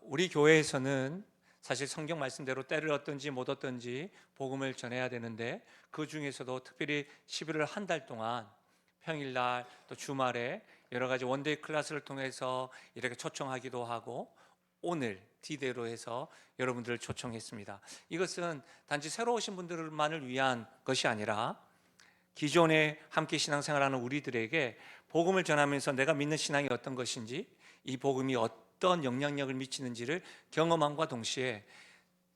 우리 교회에서는 사실 성경 말씀대로 때를 얻든지 못 얻든지 복음을 전해야 되는데, 그 중에서도 특별히 11월 한 달 동안 평일날 또 주말에 여러 가지 원데이 클래스를 통해서 이렇게 초청하기도 하고, 오늘 디데이로 해서 여러분들을 초청했습니다. 이것은 단지 새로 오신 분들만을 위한 것이 아니라 기존에 함께 신앙생활하는 우리들에게 복음을 전하면서 내가 믿는 신앙이 어떤 것인지, 이 복음이 어떤 영향력을 미치는지를 경험함과 동시에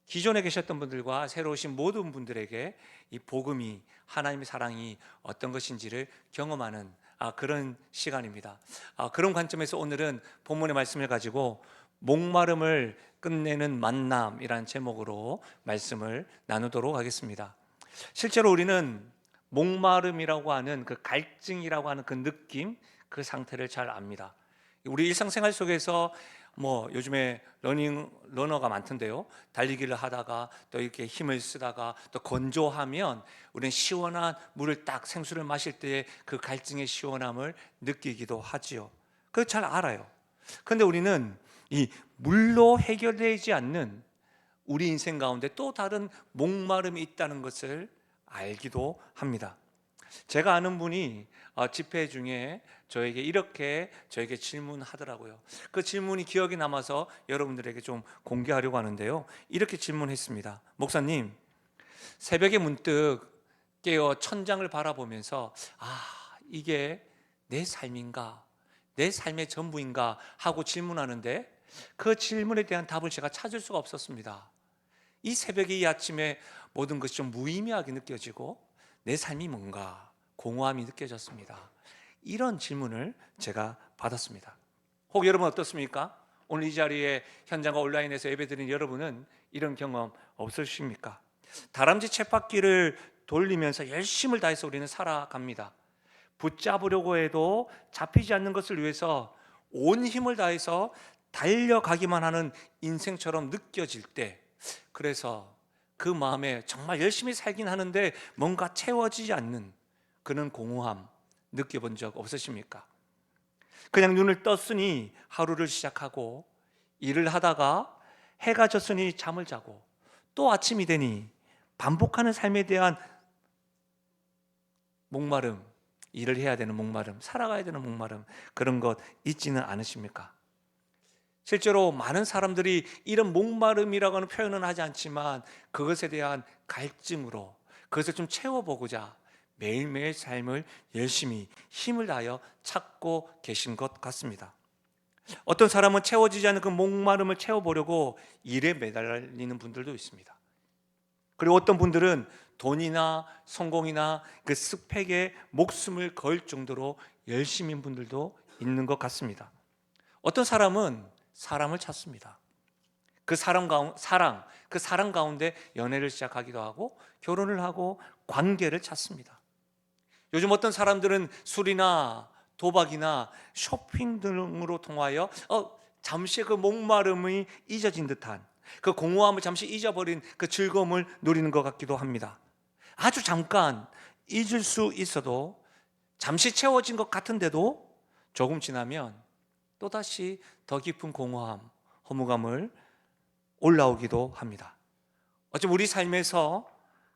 기존에 계셨던 분들과 새로 오신 모든 분들에게 이 복음이, 하나님의 사랑이 어떤 것인지를 경험하는 그런 시간입니다. 그런 관점에서 오늘은 본문의 말씀을 가지고 목마름을 끝내는 만남이라는 제목으로 말씀을 나누도록 하겠습니다. 실제로 우리는 목마름이라고 하는 그 갈증이라고 하는 그 느낌, 그 상태를 잘 압니다. 우리 일상생활 속에서 요즘에 러너가 많던데요, 달리기를 하다가 또 이렇게 힘을 쓰다가 또 건조하면 우리는 시원한 물을 딱, 생수를 마실 때의 그 갈증의 시원함을 느끼기도 하지요. 그거 잘 알아요. 그런데 우리는 이 물로 해결되지 않는 우리 인생 가운데 또 다른 목마름이 있다는 것을 알기도 합니다. 제가 아는 분이 집회 중에 저에게 질문하더라고요. 그 질문이 기억에 남아서 여러분들에게 좀 공개하려고 하는데요, 이렇게 질문했습니다. 목사님, 새벽에 문득 깨어 천장을 바라보면서 이게 내 삶인가, 내 삶의 전부인가 하고 질문하는데, 그 질문에 대한 답을 제가 찾을 수가 없었습니다. 이 새벽에, 이 아침에 모든 것이 좀 무의미하게 느껴지고 내 삶이 뭔가 공허함이 느껴졌습니다. 이런 질문을 제가 받았습니다. 혹 여러분 어떻습니까? 오늘 이 자리에 현장과 온라인에서 예배드리는 여러분은 이런 경험 없으십니까? 다람쥐 쳇바퀴를 돌리면서 열심을 다해서 우리는 살아갑니다. 붙잡으려고 해도 잡히지 않는 것을 위해서 온 힘을 다해서 달려가기만 하는 인생처럼 느껴질 때, 그래서 그 마음에 정말 열심히 살긴 하는데 뭔가 채워지지 않는 그런 공허함 느껴본 적 없으십니까? 그냥 눈을 떴으니 하루를 시작하고, 일을 하다가 해가 졌으니 잠을 자고, 또 아침이 되니 반복하는 삶에 대한 목마름, 일을 해야 되는 목마름, 살아가야 되는 목마름, 그런 것 있지는 않으십니까? 실제로 많은 사람들이 이런 목마름이라고 하는 표현은 하지 않지만 그것에 대한 갈증으로, 그것을 좀 채워보고자 매일매일 삶을 열심히 힘을 다하여 찾고 계신 것 같습니다. 어떤 사람은 채워지지 않는 그 목마름을 채워보려고 일에 매달리는 분들도 있습니다. 그리고 어떤 분들은 돈이나 성공이나 그 스펙에 목숨을 걸 정도로 열심인 분들도 있는 것 같습니다. 어떤 사람은 사람을 찾습니다. 그 사랑 가운데 연애를 시작하기도 하고 결혼을 하고 관계를 찾습니다. 요즘 어떤 사람들은 술이나 도박이나 쇼핑 등으로 통하여 잠시 그 목마름이 잊어진 듯한, 그 공허함을 잠시 잊어버린 그 즐거움을 누리는 것 같기도 합니다. 아주 잠깐 잊을 수 있어도, 잠시 채워진 것 같은데도 조금 지나면 또다시 더 깊은 공허함, 허무감을 올라오기도 합니다. 어쩌면 우리 삶에서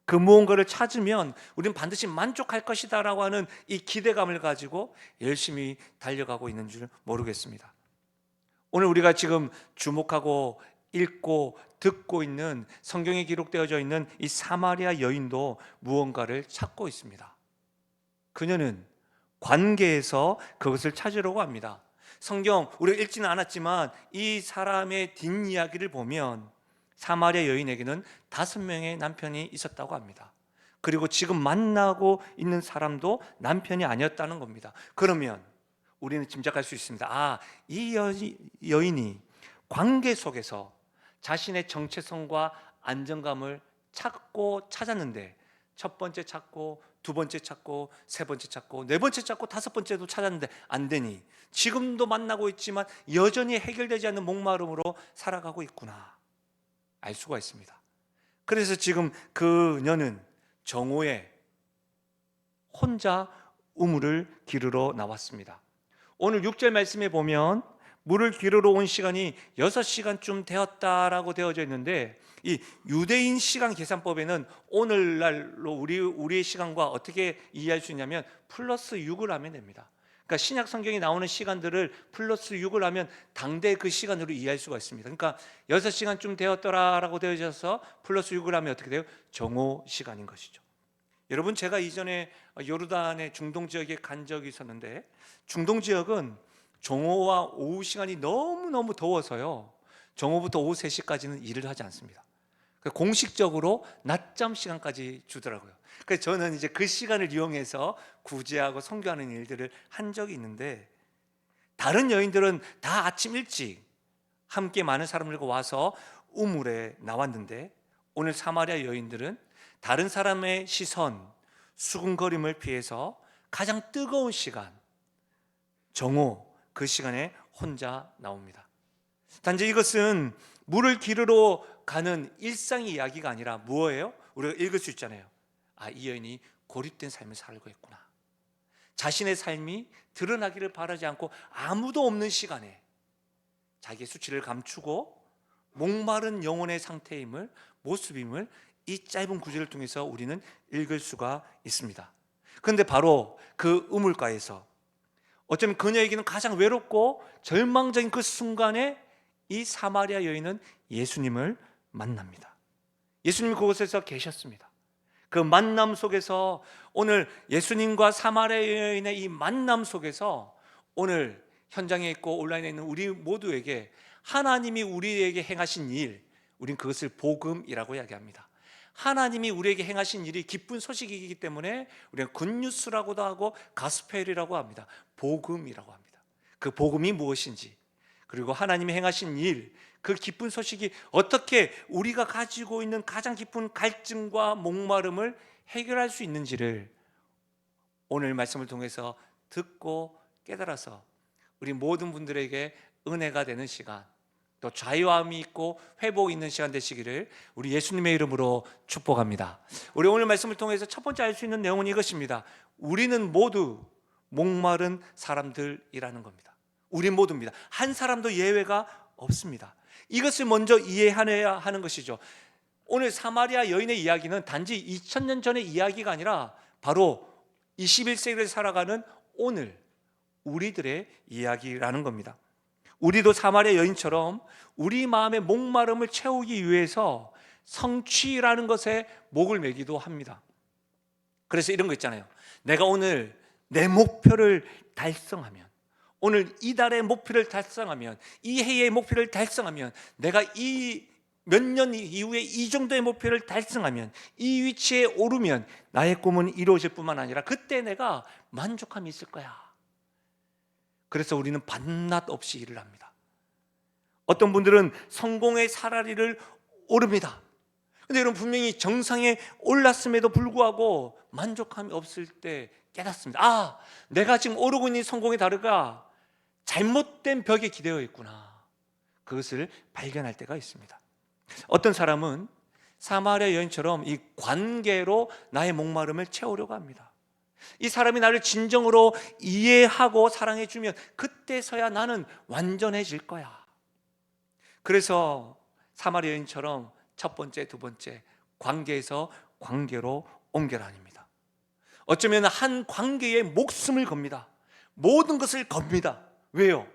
그 무언가를 찾으면 우리는 반드시 만족할 것이다 라고 하는 이 기대감을 가지고 열심히 달려가고 있는 줄 모르겠습니다. 오늘 우리가 지금 주목하고 읽고 듣고 있는 성경에 기록되어져 있는 이 사마리아 여인도 무언가를 찾고 있습니다. 그녀는 관계에서 그것을 찾으려고 합니다. 성경 우리가 읽지는 않았지만 이 사람의 뒷이야기를 보면 사마리아 여인에게는 5명의 남편이 있었다고 합니다. 그리고 지금 만나고 있는 사람도 남편이 아니었다는 겁니다. 그러면 우리는 짐작할 수 있습니다. 이 여인이 관계 속에서 자신의 정체성과 안정감을 찾고 찾았는데, 첫 번째 찾고, 두 번째 찾고, 세 번째 찾고, 네 번째 찾고, 다섯 번째도 찾았는데 안 되니 지금도 만나고 있지만 여전히 해결되지 않는 목마름으로 살아가고 있구나 알 수가 있습니다. 그래서 지금 그녀는 정오에 혼자 우물을 기르러 나왔습니다. 오늘 6절 말씀에 보면 물을 기르러 온 시간이 6시간쯤 되었다라고 되어져 있는데, 이 유대인 시간 계산법에는 오늘날로 우리의 시간과 어떻게 이해할 수 있냐면 플러스 6을 하면 됩니다. 그러니까 신약 성경에 나오는 시간들을 플러스 6을 하면 당대 그 시간으로 이해할 수가 있습니다. 그러니까 6시간쯤 되었더라라고 되어져서 플러스 6을 하면 어떻게 돼요? 정오 시간인 것이죠. 여러분, 제가 이전에 요르단의 중동 지역에 간 적이 있었는데, 중동 지역은 정오와 오후 시간이 너무너무 더워서요, 정오부터 오후 3시까지는 일을 하지 않습니다. 공식적으로 낮잠 시간까지 주더라고요. 그래서 저는 이제 그 시간을 이용해서 구제하고 선교하는 일들을 한 적이 있는데, 다른 여인들은 다 아침 일찍 함께 많은 사람들과 와서 우물에 나왔는데, 오늘 사마리아 여인들은 다른 사람의 시선, 수군거림을 피해서 가장 뜨거운 시간, 정오, 그 시간에 혼자 나옵니다. 단지 이것은 물을 기르러 가는 일상의 이야기가 아니라 뭐예요? 우리가 읽을 수 있잖아요. 아, 이 여인이 고립된 삶을 살고 있구나. 자신의 삶이 드러나기를 바라지 않고 아무도 없는 시간에 자기의 수치를 감추고 목마른 영혼의 상태임을, 모습임을 이 짧은 구절을 통해서 우리는 읽을 수가 있습니다. 그런데 바로 그 우물가에서 어쩌면 그녀에게는 가장 외롭고 절망적인 그 순간에 이 사마리아 여인은 예수님을 만납니다. 예수님이 그곳에서 계셨습니다. 그 만남 속에서, 오늘 예수님과 사마리아 여인의 이 만남 속에서 오늘 현장에 있고 온라인에 있는 우리 모두에게 하나님이 우리에게 행하신 일, 우린 그것을 복음이라고 이야기합니다. 하나님이 우리에게 행하신 일이 기쁜 소식이기 때문에 우리는 굿뉴스라고도 하고 가스펠이라고 합니다. 복음이라고 합니다. 그 복음이 무엇인지, 그리고 하나님이 행하신 일, 그 기쁜 소식이 어떻게 우리가 가지고 있는 가장 깊은 갈증과 목마름을 해결할 수 있는지를 오늘 말씀을 통해서 듣고 깨달아서 우리 모든 분들에게 은혜가 되는 시간, 또 자유함이 있고 회복이 있는 시간 되시기를 우리 예수님의 이름으로 축복합니다. 우리 오늘 말씀을 통해서 첫 번째 알 수 있는 내용은 이것입니다. 우리는 모두 목마른 사람들이라는 겁니다. 우리 모두입니다. 한 사람도 예외가 없습니다. 이것을 먼저 이해해야 하는 것이죠. 오늘 사마리아 여인의 이야기는 단지 2000년 전의 이야기가 아니라 바로 21세기를 살아가는 오늘 우리들의 이야기라는 겁니다. 우리도 사마리아 여인처럼 우리 마음의 목마름을 채우기 위해서 성취라는 것에 목을 매기도 합니다. 그래서 이런 거 있잖아요. 내가 오늘 내 목표를 달성하면, 오늘 이달의 목표를 달성하면, 이 해의 목표를 달성하면, 내가 이 몇 년 이후에 이 정도의 목표를 달성하면, 이 위치에 오르면 나의 꿈은 이루어질 뿐만 아니라 그때 내가 만족함이 있을 거야. 그래서 우리는 밤낮 없이 일을 합니다. 어떤 분들은 성공의 사다리를 오릅니다. 근데 여러분, 분명히 정상에 올랐음에도 불구하고 만족함이 없을 때 깨닫습니다. 아, 내가 지금 오르고 있는 성공의 다리가 잘못된 벽에 기대어 있구나. 그것을 발견할 때가 있습니다. 어떤 사람은 사마리아 여인처럼 이 관계로 나의 목마름을 채우려고 합니다. 이 사람이 나를 진정으로 이해하고 사랑해 주면 그때서야 나는 완전해질 거야. 그래서 사마리아 여인처럼 첫 번째, 두 번째, 관계에서 관계로 옮겨라 아닙니다. 어쩌면 한 관계에 목숨을 겁니다. 모든 것을 겁니다. 왜요?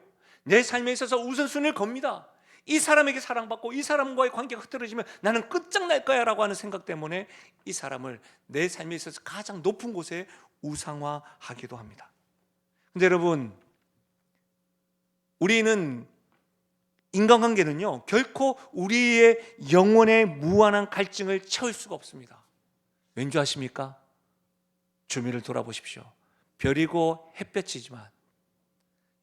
내 삶에 있어서 우선순위를 겁니다. 이 사람에게 사랑받고 이 사람과의 관계가 흐트러지면 나는 끝장날 거야 라고 하는 생각 때문에 이 사람을 내 삶에 있어서 가장 높은 곳에 우상화하기도 합니다. 근데 여러분, 우리는 인간관계는요, 결코 우리의 영혼의 무한한 갈증을 채울 수가 없습니다. 왠지 아십니까? 주위를 돌아보십시오. 별이고 햇볕이지만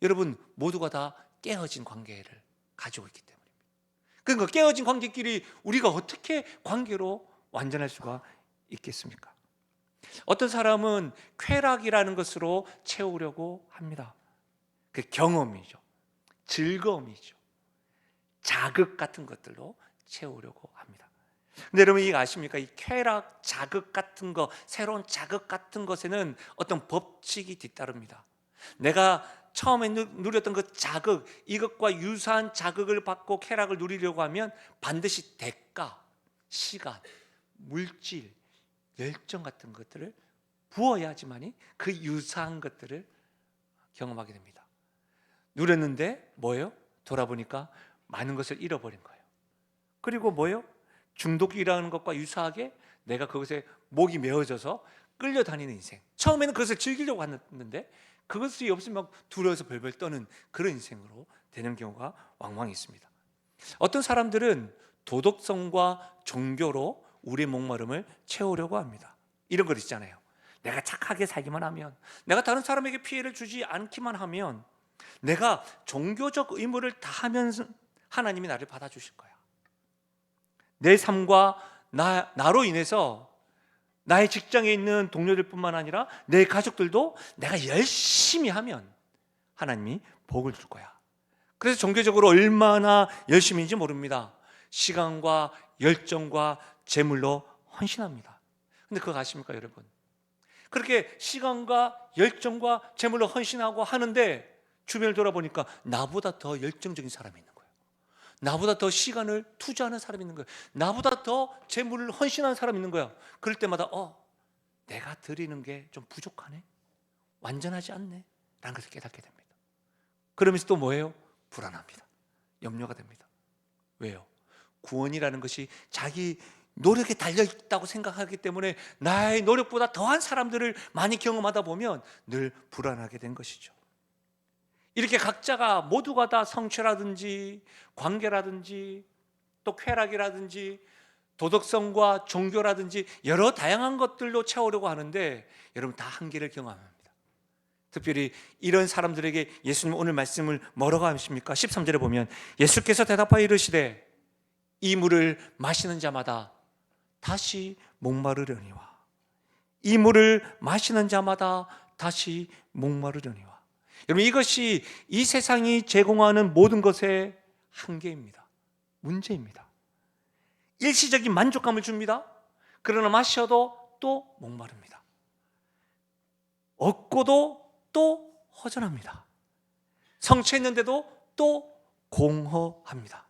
여러분 모두가 다 깨어진 관계를 가지고 있기 때문입니다. 그러니까 깨어진 관계끼리 우리가 어떻게 관계로 완전할 수가 있겠습니까? 어떤 사람은 쾌락이라는 것으로 채우려고 합니다. 그 경험이죠, 즐거움이죠, 자극 같은 것들로 채우려고 합니다. 근데 여러분, 이거 아십니까? 이 쾌락, 자극 같은 거, 새로운 자극 같은 것에는 어떤 법칙이 뒤따릅니다. 내가 처음에 누렸던 그 자극, 이것과 유사한 자극을 받고 쾌락을 누리려고 하면 반드시 대가, 시간, 물질, 열정 같은 것들을 부어야지만이 그 유사한 것들을 경험하게 됩니다. 누렸는데 뭐예요? 돌아보니까 많은 것을 잃어버린 거예요. 그리고 뭐예요? 중독이라는 것과 유사하게 내가 그것에 목이 메어져서 끌려다니는 인생. 처음에는 그것을 즐기려고 했는데 그것이 없으면 두려워서 벌벌 떠는 그런 인생으로 되는 경우가 왕왕 있습니다. 어떤 사람들은 도덕성과 종교로 우리의 목마름을 채우려고 합니다. 이런 것 있잖아요. 내가 착하게 살기만 하면, 내가 다른 사람에게 피해를 주지 않기만 하면, 내가 종교적 의무를 다하면 하나님이 나를 받아주실 거야. 내 삶과 나로 인해서 나의 직장에 있는 동료들뿐만 아니라 내 가족들도 내가 열심히 하면 하나님이 복을 줄 거야. 그래서 종교적으로 얼마나 열심인지 모릅니다. 시간과 열정과 재물로 헌신합니다. 근데 그거 아십니까, 여러분? 그렇게 시간과 열정과 재물로 헌신하고 하는데 주변을 돌아보니까 나보다 더 열정적인 사람이 있는 거예요. 나보다 더 시간을 투자하는 사람이 있는 거예요. 나보다 더 재물을 헌신하는 사람이 있는 거예요. 그럴 때마다 내가 드리는 게 좀 부족하네, 완전하지 않네 라는 것을 깨닫게 됩니다. 그러면서 또 뭐예요? 불안합니다. 염려가 됩니다. 왜요? 구원이라는 것이 자기 노력에 달려있다고 생각하기 때문에 나의 노력보다 더한 사람들을 많이 경험하다 보면 늘 불안하게 된 것이죠. 이렇게 각자가 모두가 다 성취라든지 관계라든지 또 쾌락이라든지 도덕성과 종교라든지 여러 다양한 것들로 채우려고 하는데 여러분 다 한계를 경험합니다. 특별히 이런 사람들에게 예수님 오늘 말씀을 뭐라고 하십니까? 13절에 보면 예수께서 대답하여 이르시되 이 물을 마시는 자마다 다시 목마르려니와 이 물을 마시는 자마다 다시 목마르려니와. 여러분 이것이 이 세상이 제공하는 모든 것의 한계입니다. 문제입니다. 일시적인 만족감을 줍니다. 그러나 마셔도 또 목마릅니다. 얻고도 또 허전합니다. 성취했는데도 또 공허합니다.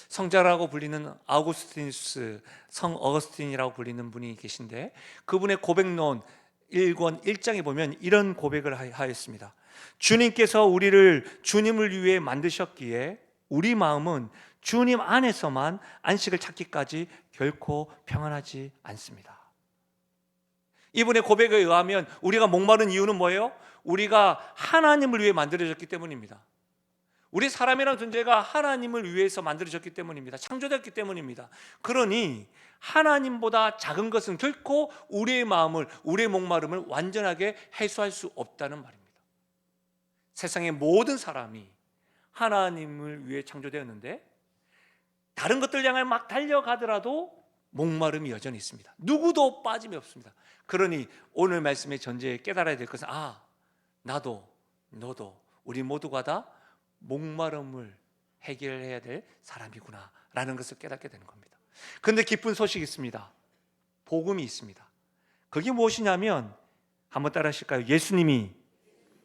성자라고 불리는 아우구스티누스, 성 어거스틴이라고 불리는 분이 계신데 그분의 고백론 1권 1장에 보면 이런 고백을 하였습니다. 주님께서 우리를 주님을 위해 만드셨기에 우리 마음은 주님 안에서만 안식을 찾기까지 결코 평안하지 않습니다. 이분의 고백에 의하면 우리가 목마른 이유는 뭐예요? 우리가 하나님을 위해 만들어졌기 때문입니다. 우리 사람이라는 존재가 하나님을 위해서 만들어졌기 때문입니다. 창조됐기 때문입니다. 그러니 하나님보다 작은 것은 결코 우리의 마음을, 우리의 목마름을 완전하게 해소할 수 없다는 말입니다. 세상의 모든 사람이 하나님을 위해 창조되었는데 다른 것들 향해 막 달려가더라도 목마름이 여전히 있습니다. 누구도 빠짐이 없습니다. 그러니 오늘 말씀의 전제에 깨달아야 될 것은 나도 너도 우리 모두가 다 목마름을 해결해야 될 사람이구나 라는 것을 깨닫게 되는 겁니다. 그런데 기쁜 소식이 있습니다. 복음이 있습니다. 그게 무엇이냐면 한번 따라 하실까요? 예수님이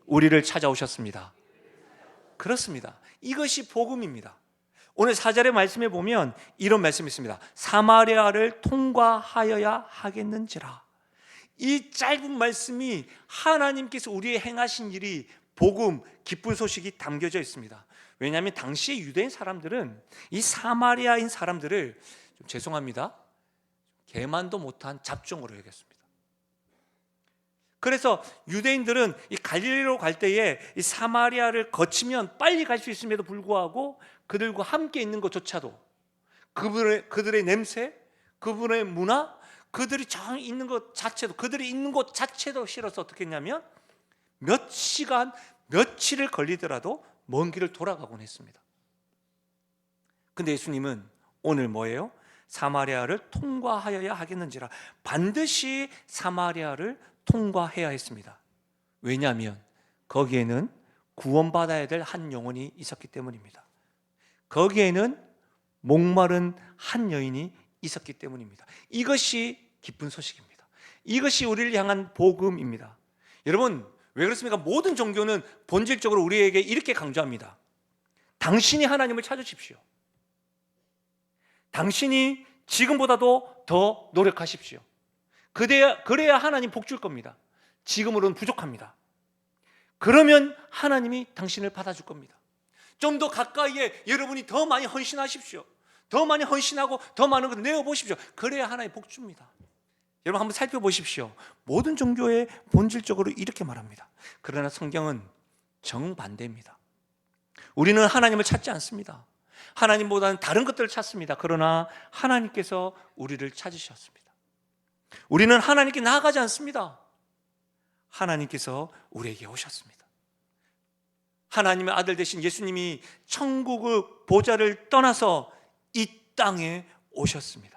우리를 찾아오셨습니다. 그렇습니다. 이것이 복음입니다. 오늘 4절의 말씀에 보면 이런 말씀이 있습니다. 사마리아를 통과하여야 하겠는지라. 이 짧은 말씀이 하나님께서 우리의 행하신 일이 복음, 기쁜 소식이 담겨져 있습니다. 왜냐하면 당시의 유대인 사람들은 이 사마리아인 사람들을 좀 죄송합니다, 개만도 못한 잡종으로 여겼습니다. 그래서 유대인들은 이 갈릴리로 갈 때에 이 사마리아를 거치면 빨리 갈 수 있음에도 불구하고 그들과 함께 있는 것조차도 그들의 냄새, 그분의 문화, 그들이 있는 것 자체도, 그들이 있는 곳 자체도 싫어서 어떻게 했냐면 몇 시간, 며칠을 걸리더라도 먼 길을 돌아가곤 했습니다. 근데 예수님은 오늘 뭐예요? 사마리아를 통과하여야 하겠는지라. 반드시 사마리아를 통과해야 했습니다. 왜냐하면 거기에는 구원받아야 될 한 영혼이 있었기 때문입니다. 거기에는 목마른 한 여인이 있었기 때문입니다. 이것이 기쁜 소식입니다. 이것이 우리를 향한 복음입니다. 여러분, 왜 그렇습니까? 모든 종교는 본질적으로 우리에게 이렇게 강조합니다. 당신이 하나님을 찾으십시오. 당신이 지금보다도 더 노력하십시오. 그래야 하나님 복 줄 겁니다. 지금으로는 부족합니다. 그러면 하나님이 당신을 받아줄 겁니다. 좀 더 가까이에 여러분이 더 많이 헌신하십시오. 더 많이 헌신하고 더 많은 걸 내어보십시오. 그래야 하나님 복 줍니다. 여러분 한번 살펴보십시오. 모든 종교에 본질적으로 이렇게 말합니다. 그러나 성경은 정반대입니다. 우리는 하나님을 찾지 않습니다. 하나님보다는 다른 것들을 찾습니다. 그러나 하나님께서 우리를 찾으셨습니다. 우리는 하나님께 나아가지 않습니다. 하나님께서 우리에게 오셨습니다. 하나님의 아들 되신 예수님이 천국의 보좌를 떠나서 이 땅에 오셨습니다.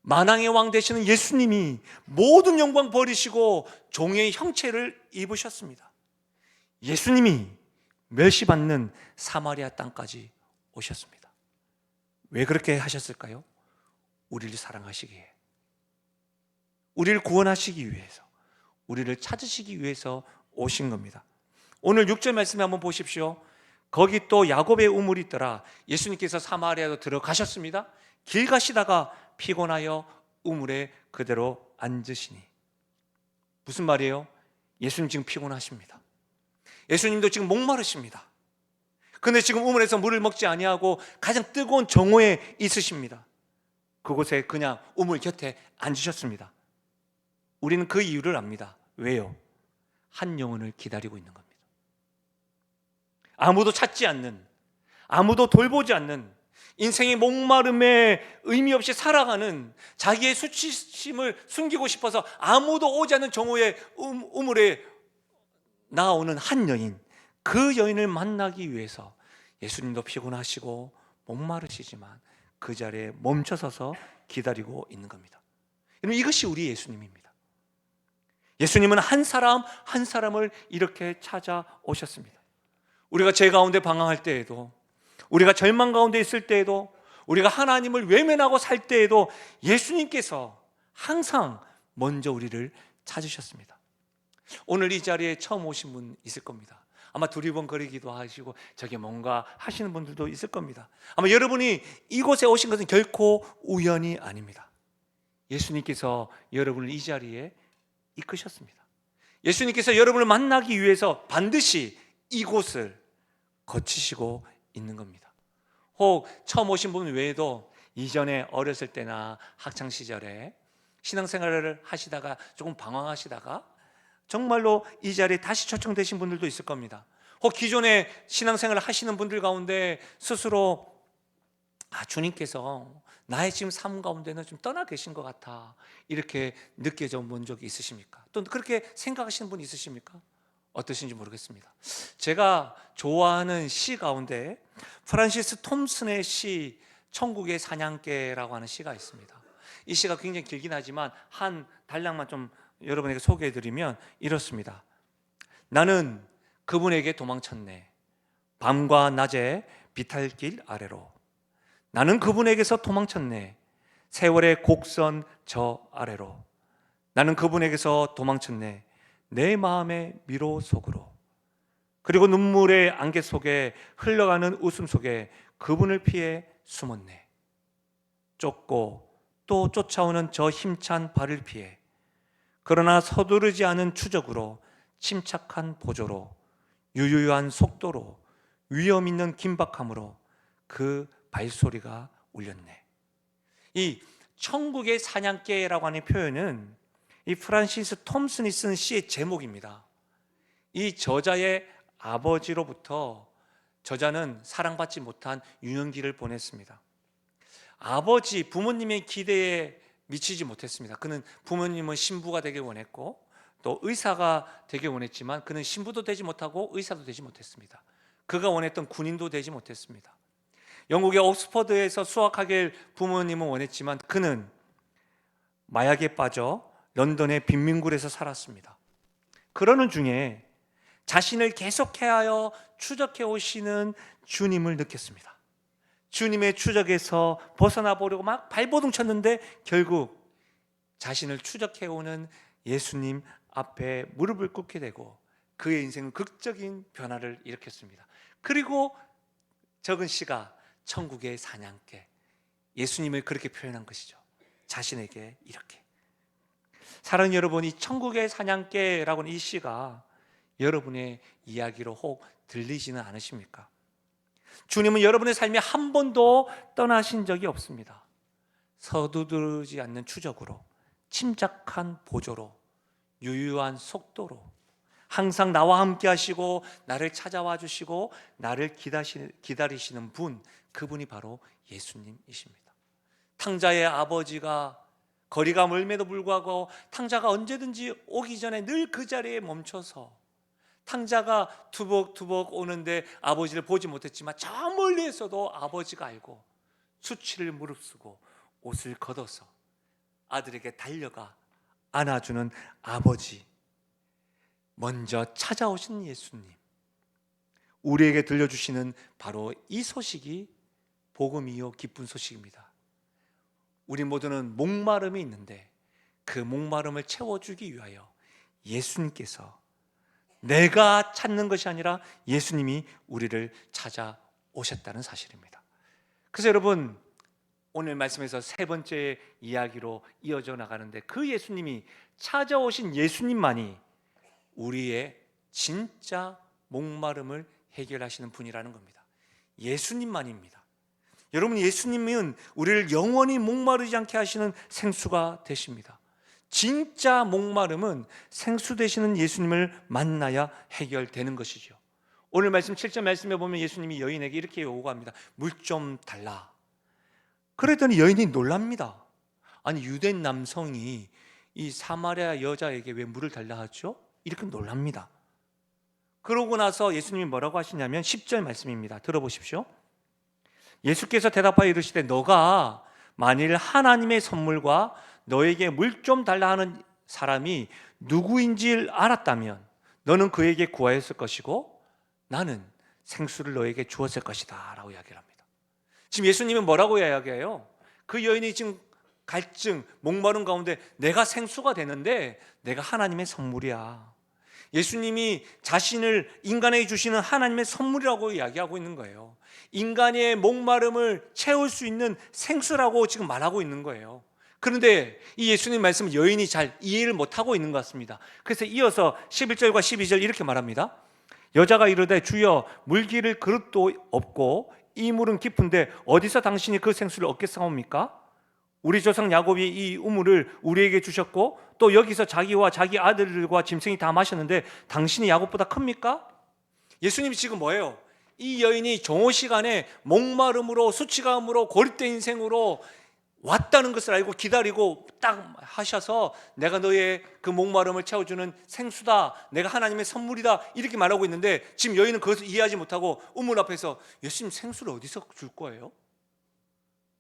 만왕의 왕 되시는 예수님이 모든 영광 버리시고 종의 형체를 입으셨습니다. 예수님이 멸시받는 사마리아 땅까지 오셨습니다. 왜 그렇게 하셨을까요? 우리를 사랑하시기에, 우리를 구원하시기 위해서, 우리를 찾으시기 위해서 오신 겁니다. 오늘 6절 말씀에 한번 보십시오. 거기 또 야곱의 우물이 있더라. 예수님께서 사마리아로 들어가셨습니다. 길 가시다가 피곤하여 우물에 그대로 앉으시니. 무슨 말이에요? 예수님 지금 피곤하십니다. 예수님도 지금 목마르십니다. 그런데 지금 우물에서 물을 먹지 아니하고 가장 뜨거운 정오에 있으십니다. 그곳에 그냥 우물 곁에 앉으셨습니다. 우리는 그 이유를 압니다. 왜요? 한 영혼을 기다리고 있는 겁니다. 아무도 찾지 않는, 아무도 돌보지 않는, 인생의 목마름에 의미 없이 살아가는, 자기의 수치심을 숨기고 싶어서 아무도 오지 않는 정오의 우물에 나오는 한 여인, 그 여인을 만나기 위해서 예수님도 피곤하시고 목마르시지만 그 자리에 멈춰서서 기다리고 있는 겁니다. 여러분, 이것이 우리 예수님입니다. 예수님은 한 사람 한 사람을 이렇게 찾아오셨습니다. 우리가 죄 가운데 방황할 때에도, 우리가 절망 가운데 있을 때에도, 우리가 하나님을 외면하고 살 때에도 예수님께서 항상 먼저 우리를 찾으셨습니다. 오늘 이 자리에 처음 오신 분 있을 겁니다. 아마 두리번거리기도 하시고 저게 뭔가 하시는 분들도 있을 겁니다. 아마 여러분이 이곳에 오신 것은 결코 우연이 아닙니다. 예수님께서 여러분을 이 자리에 이끄셨습니다. 예수님께서 여러분을 만나기 위해서 반드시 이곳을 거치시고 있는 겁니다. 혹 처음 오신 분 외에도 이전에 어렸을 때나 학창시절에 신앙생활을 하시다가 조금 방황하시다가 정말로 이 자리에 다시 초청되신 분들도 있을 겁니다. 혹 기존에 신앙생활을 하시는 분들 가운데 스스로 주님께서 나의 지금 삶 가운데는 좀 떠나 계신 것 같아, 이렇게 느껴져 본 적이 있으십니까? 또 그렇게 생각하시는 분이 있으십니까? 어떠신지 모르겠습니다. 제가 좋아하는 시 가운데 프란시스 톰슨의 시 천국의 사냥개라고 하는 시가 있습니다. 이 시가 굉장히 길긴 하지만 한 단락만 좀 여러분에게 소개해드리면 이렇습니다. 나는 그분에게 도망쳤네. 밤과 낮에 비탈길 아래로. 나는 그분에게서 도망쳤네. 세월의 곡선 저 아래로. 나는 그분에게서 도망쳤네. 내 마음의 미로 속으로. 그리고 눈물의 안개 속에 흘러가는 웃음 속에 그분을 피해 숨었네. 쫓고 또 쫓아오는 저 힘찬 발을 피해, 그러나 서두르지 않은 추적으로, 침착한 보조로, 유유한 속도로, 위험 있는 긴박함으로 그 발소리가 울렸네. 이 천국의 사냥개라고 하는 표현은 이 프란시스 톰슨이 쓴 시의 제목입니다. 이 저자의 아버지로부터 저자는 사랑받지 못한 유년기를 보냈습니다. 아버지, 부모님의 기대에 미치지 못했습니다. 그는 부모님은 신부가 되길 원했고 또 의사가 되길 원했지만 그는 신부도 되지 못하고 의사도 되지 못했습니다. 그가 원했던 군인도 되지 못했습니다. 영국의 옥스퍼드에서 수학하길 부모님은 원했지만 그는 마약에 빠져 런던의 빈민굴에서 살았습니다. 그러는 중에 자신을 계속하여 추적해 오시는 주님을 느꼈습니다. 주님의 추적에서 벗어나 보려고 막 발버둥 쳤는데 결국 자신을 추적해 오는 예수님 앞에 무릎을 꿇게 되고 그의 인생은 극적인 변화를 일으켰습니다. 그리고 적은 씨가 천국의 사냥개, 예수님을 그렇게 표현한 것이죠. 자신에게 이렇게. 사랑하는 여러분, 이 천국의 사냥개라고는 이 시가 여러분의 이야기로 혹 들리지는 않으십니까? 주님은 여러분의 삶에 한 번도 떠나신 적이 없습니다. 서두르지 않는 추적으로, 침착한 보조로, 유유한 속도로 항상 나와 함께 하시고 나를 찾아와 주시고 나를 기다리시는 분, 그분이 바로 예수님이십니다. 탕자의 아버지가 거리가 멀음에도 불구하고 탕자가 언제든지 오기 전에 늘 그 자리에 멈춰서 탕자가 투벅투벅 오는데 아버지를 보지 못했지만 저 멀리에서도 아버지가 알고 수치를 무릅쓰고 옷을 걷어서 아들에게 달려가 안아주는 아버지, 먼저 찾아오신 예수님, 우리에게 들려주시는 바로 이 소식이 복음이요 기쁜 소식입니다. 우리 모두는 목마름이 있는데 그 목마름을 채워주기 위하여 예수님께서, 내가 찾는 것이 아니라 예수님이 우리를 찾아오셨다는 사실입니다. 그래서 여러분, 오늘 말씀에서 세 번째 이야기로 이어져 나가는데, 그 예수님이, 찾아오신 예수님만이 우리의 진짜 목마름을 해결하시는 분이라는 겁니다. 예수님만입니다. 여러분, 예수님은 우리를 영원히 목마르지 않게 하시는 생수가 되십니다. 진짜 목마름은 생수 되시는 예수님을 만나야 해결되는 것이죠. 오늘 말씀 7절 말씀에 보면 예수님이 여인에게 이렇게 요구합니다. 물 좀 달라. 그랬더니 여인이 놀랍니다. 아니, 유대인 남성이 이 사마리아 여자에게 왜 물을 달라 하죠? 이렇게 놀랍니다. 그러고 나서 예수님이 뭐라고 하시냐면 10절 말씀입니다. 들어보십시오. 예수께서 대답하여 이르시되, 너가 만일 하나님의 선물과 너에게 물 좀 달라 하는 사람이 누구인지 알았다면 너는 그에게 구하였을 것이고 나는 생수를 너에게 주었을 것이다 라고 이야기를 합니다. 지금 예수님은 뭐라고 이야기해요? 그 여인이 지금 갈증, 목마른 가운데 내가 생수가 되는데 내가 하나님의 선물이야. 예수님이 자신을 인간에게 주시는 하나님의 선물이라고 이야기하고 있는 거예요. 인간의 목마름을 채울 수 있는 생수라고 지금 말하고 있는 거예요. 그런데 이 예수님 말씀을 여인이 잘 이해를 못하고 있는 것 같습니다. 그래서 이어서 11절과 12절 이렇게 말합니다. 여자가 이르되, 주여, 물기를 그릇도 없고 이 물은 깊은데 어디서 당신이 그 생수를 얻겠사옵니까? 우리 조상 야곱이 이 우물을 우리에게 주셨고 또 여기서 자기와 자기 아들들과 짐승이 다 마셨는데 당신이 야곱보다 큽니까? 예수님이 지금 뭐예요? 이 여인이 정오 시간에 목마름으로, 수치감으로, 고립된 인생으로 왔다는 것을 알고 기다리고 딱 하셔서 내가 너의 그 목마름을 채워주는 생수다, 내가 하나님의 선물이다, 이렇게 말하고 있는데 지금 여인은 그것을 이해하지 못하고 우물 앞에서 예수님 생수를 어디서 줄 거예요?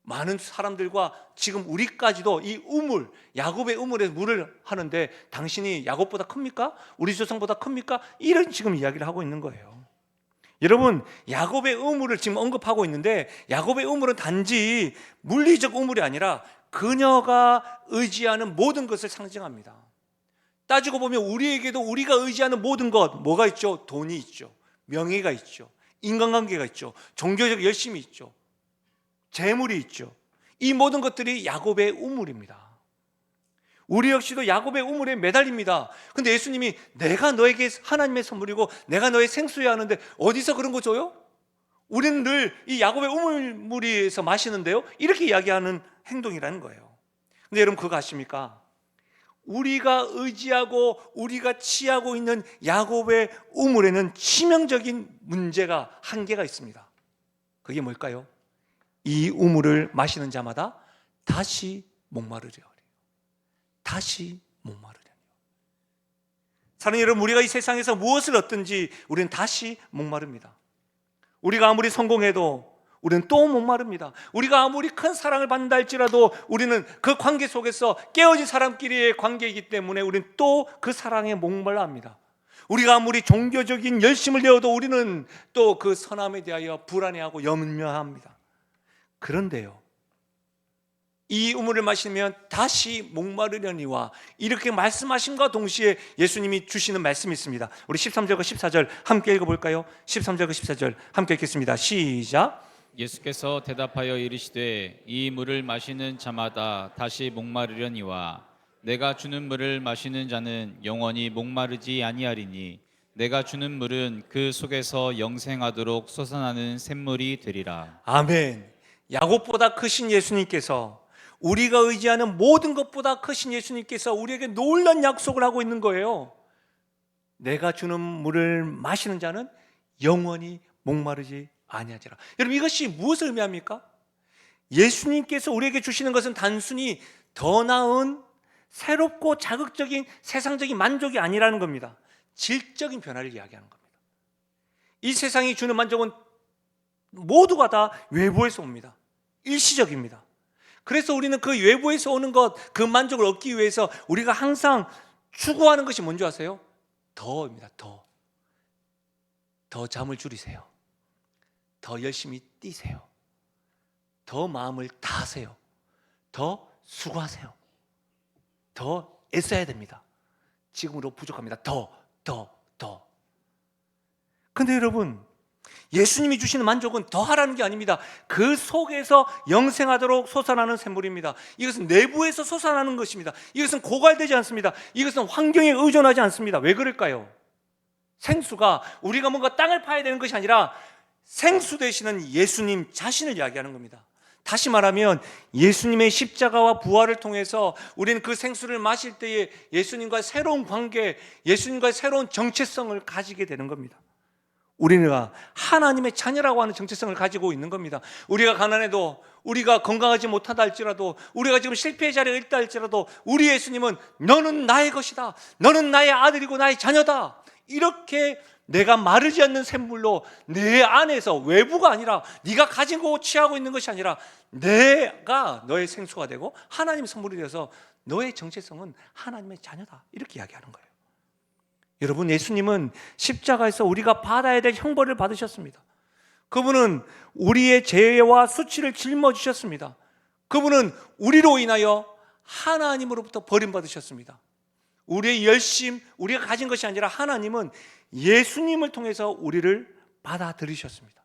많은 사람들과 지금 우리까지도 이 우물, 야곱의 우물에서 물을 하는데 당신이 야곱보다 큽니까? 우리 조상보다 큽니까? 이런 지금 이야기를 하고 있는 거예요. 여러분, 야곱의 우물을 지금 언급하고 있는데 야곱의 우물은 단지 물리적 우물이 아니라 그녀가 의지하는 모든 것을 상징합니다. 따지고 보면 우리에게도 우리가 의지하는 모든 것, 뭐가 있죠? 돈이 있죠, 명예가 있죠, 인간관계가 있죠, 종교적 열심이 있죠, 재물이 있죠. 이 모든 것들이 야곱의 우물입니다. 우리 역시도 야곱의 우물에 매달립니다. 근데 예수님이 내가 너에게 하나님의 선물이고 내가 너의 생수야 하는데 어디서 그런 거 줘요? 우리는 늘 이 야곱의 우물물에서 마시는데요, 이렇게 이야기하는 행동이라는 거예요. 근데 여러분, 그거 아십니까? 우리가 의지하고 우리가 취하고 있는 야곱의 우물에는 치명적인 문제가, 한계가 있습니다. 그게 뭘까요? 이 우물을 마시는 자마다 다시 목마르리라. 다시 목마르려니. 사랑하는 여러분, 우리가 이 세상에서 무엇을 얻든지 우리는 다시 목마릅니다. 우리가 아무리 성공해도 우리는 또 목마릅니다. 우리가 아무리 큰 사랑을 받는다 할지라도 우리는 그 관계 속에서 깨어진 사람끼리의 관계이기 때문에 우리는 또 그 사랑에 목말라합니다. 우리가 아무리 종교적인 열심을 내어도 우리는 또 그 선함에 대하여 불안해하고 염려합니다. 그런데요, 이 우물을 마시면 다시 목마르려니와 이렇게 말씀하심과 동시에 예수님이 주시는 말씀이 있습니다. 우리 13절과 14절 함께 읽어볼까요? 13절과 14절 함께 읽겠습니다. 시작. 예수께서 대답하여 이르시되 이 물을 마시는 자마다 다시 목마르려니와 내가 주는 물을 마시는 자는 영원히 목마르지 아니하리니 내가 주는 물은 그 속에서 영생하도록 솟아나는 샘물이 되리라. 아멘. 야곱보다 크신 예수님께서, 우리가 의지하는 모든 것보다 크신 예수님께서 우리에게 놀라운 약속을 하고 있는 거예요. 내가 주는 물을 마시는 자는 영원히 목마르지 아니하리라. 여러분, 이것이 무엇을 의미합니까? 예수님께서 우리에게 주시는 것은 단순히 더 나은 새롭고 자극적인 세상적인 만족이 아니라는 겁니다. 질적인 변화를 이야기하는 겁니다. 이 세상이 주는 만족은 모두가 다 외부에서 옵니다. 일시적입니다. 그래서 우리는 그 외부에서 오는 것, 그 만족을 얻기 위해서 우리가 항상 추구하는 것이 뭔지 아세요? 더입니다. 더 잠을 줄이세요. 더 열심히 뛰세요. 더 마음을 다하세요. 더 수고하세요. 더 애써야 됩니다. 지금으로 부족합니다. 더. 근데 여러분, 예수님이 주시는 만족은 더 하라는 게 아닙니다. 그 속에서 영생하도록 솟아나는 샘물입니다. 이것은 내부에서 솟아나는 것입니다. 이것은 고갈되지 않습니다. 이것은 환경에 의존하지 않습니다. 왜 그럴까요? 생수가 우리가 뭔가 땅을 파야 되는 것이 아니라 생수 되시는 예수님 자신을 이야기하는 겁니다. 다시 말하면 예수님의 십자가와 부활을 통해서 우리는 그 생수를 마실 때에 예수님과 새로운 관계, 예수님과 새로운 정체성을 가지게 되는 겁니다. 우리가 하나님의 자녀라고 하는 정체성을 가지고 있는 겁니다. 우리가 가난해도, 우리가 건강하지 못하다 할지라도, 우리가 지금 실패의 자리에 있다 할지라도 우리 예수님은 너는 나의 것이다, 너는 나의 아들이고 나의 자녀다, 이렇게 내가 마르지 않는 샘물로 내 안에서, 외부가 아니라 네가 가지고 취하고 있는 것이 아니라 내가 너의 생수가 되고 하나님의 선물이 되어서 너의 정체성은 하나님의 자녀다, 이렇게 이야기하는 거예요. 여러분, 예수님은 십자가에서 우리가 받아야 될 형벌을 받으셨습니다. 그분은 우리의 죄와 수치를 짊어지셨습니다. 그분은 우리로 인하여 하나님으로부터 버림받으셨습니다. 우리의 열심, 우리가 가진 것이 아니라 하나님은 예수님을 통해서 우리를 받아들이셨습니다.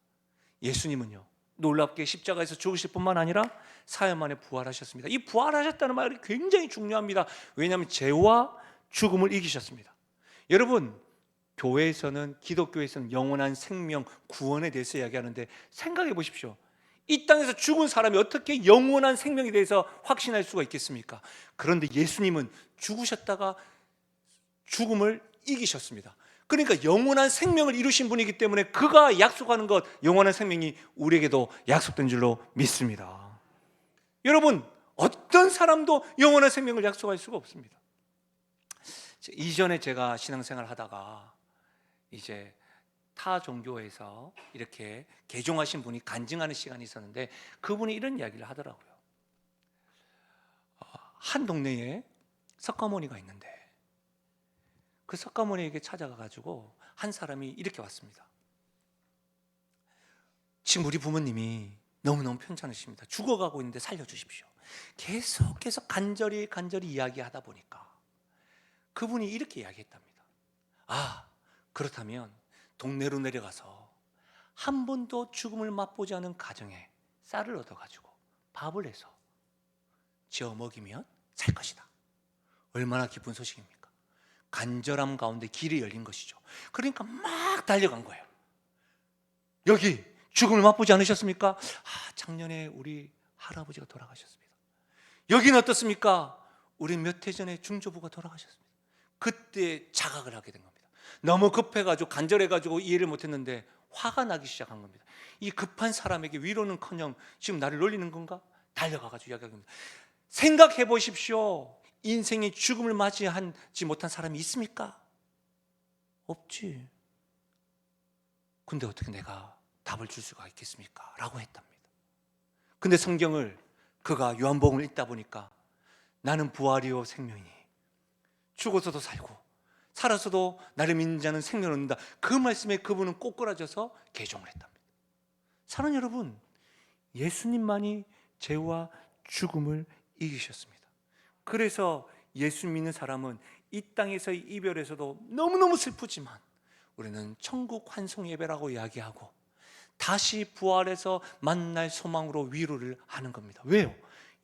예수님은요, 놀랍게 십자가에서 죽으실 뿐만 아니라 사흘 만에 부활하셨습니다. 이 부활하셨다는 말이 굉장히 중요합니다. 왜냐하면 죄와 죽음을 이기셨습니다. 여러분, 교회에서는, 기독교에서는 영원한 생명, 구원에 대해서 이야기하는데 생각해 보십시오. 이 땅에서 죽은 사람이 어떻게 영원한 생명에 대해서 확신할 수가 있겠습니까? 그런데 예수님은 죽으셨다가 죽음을 이기셨습니다. 그러니까 영원한 생명을 이루신 분이기 때문에 그가 약속하는 것, 영원한 생명이 우리에게도 약속된 줄로 믿습니다. 여러분, 어떤 사람도 영원한 생명을 약속할 수가 없습니다. 이전에 제가 신앙생활을 하다가 이제 타 종교에서 이렇게 개종하신 분이 간증하는 시간이 있었는데 그분이 이런 이야기를 하더라고요. 한 동네에 석가모니가 있는데 그 석가모니에게 찾아가가지고 한 사람이 이렇게 왔습니다. 지금 우리 부모님이 너무너무 편찮으십니다. 죽어가고 있는데 살려주십시오. 계속해서 간절히 이야기하다 보니까 그분이 이렇게 이야기했답니다. 그렇다면 동네로 내려가서 한 번도 죽음을 맛보지 않은 가정에 쌀을 얻어가지고 밥을 해서 지어 먹이면 살 것이다. 얼마나 기쁜 소식입니까? 간절함 가운데 길이 열린 것이죠. 그러니까 막 달려간 거예요. 여기 죽음을 맛보지 않으셨습니까? 작년에 우리 할아버지가 돌아가셨습니다. 여기는 어떻습니까? 우리 몇 해 전에 중조부가 돌아가셨습니다. 그때 자각을 하게 된 겁니다. 너무 급해가지고 간절해가지고 이해를 못했는데 화가 나기 시작한 겁니다. 이 급한 사람에게 위로는커녕 지금 나를 놀리는 건가? 달려가가지고 이야기합니다. 생각해 보십시오. 인생의 죽음을 맞이하지 못한 사람이 있습니까? 없지. 근데 어떻게 내가 답을 줄 수가 있겠습니까? 라고 했답니다. 근데 성경을, 그가 요한복음을 읽다 보니까 나는 부활이요 생명이니 죽어서도 살고 살아서도 나를 믿는 자는 생명을 얻는다, 그 말씀에 그분은 꼬꾸라져서 개종을 했답니다. 사랑하는 여러분, 예수님만이 죄와 죽음을 이기셨습니다. 그래서 예수 믿는 사람은 이 땅에서의 이별에서도 너무너무 슬프지만 우리는 천국 환송 예배라고 이야기하고 다시 부활해서 만날 소망으로 위로를 하는 겁니다. 왜요?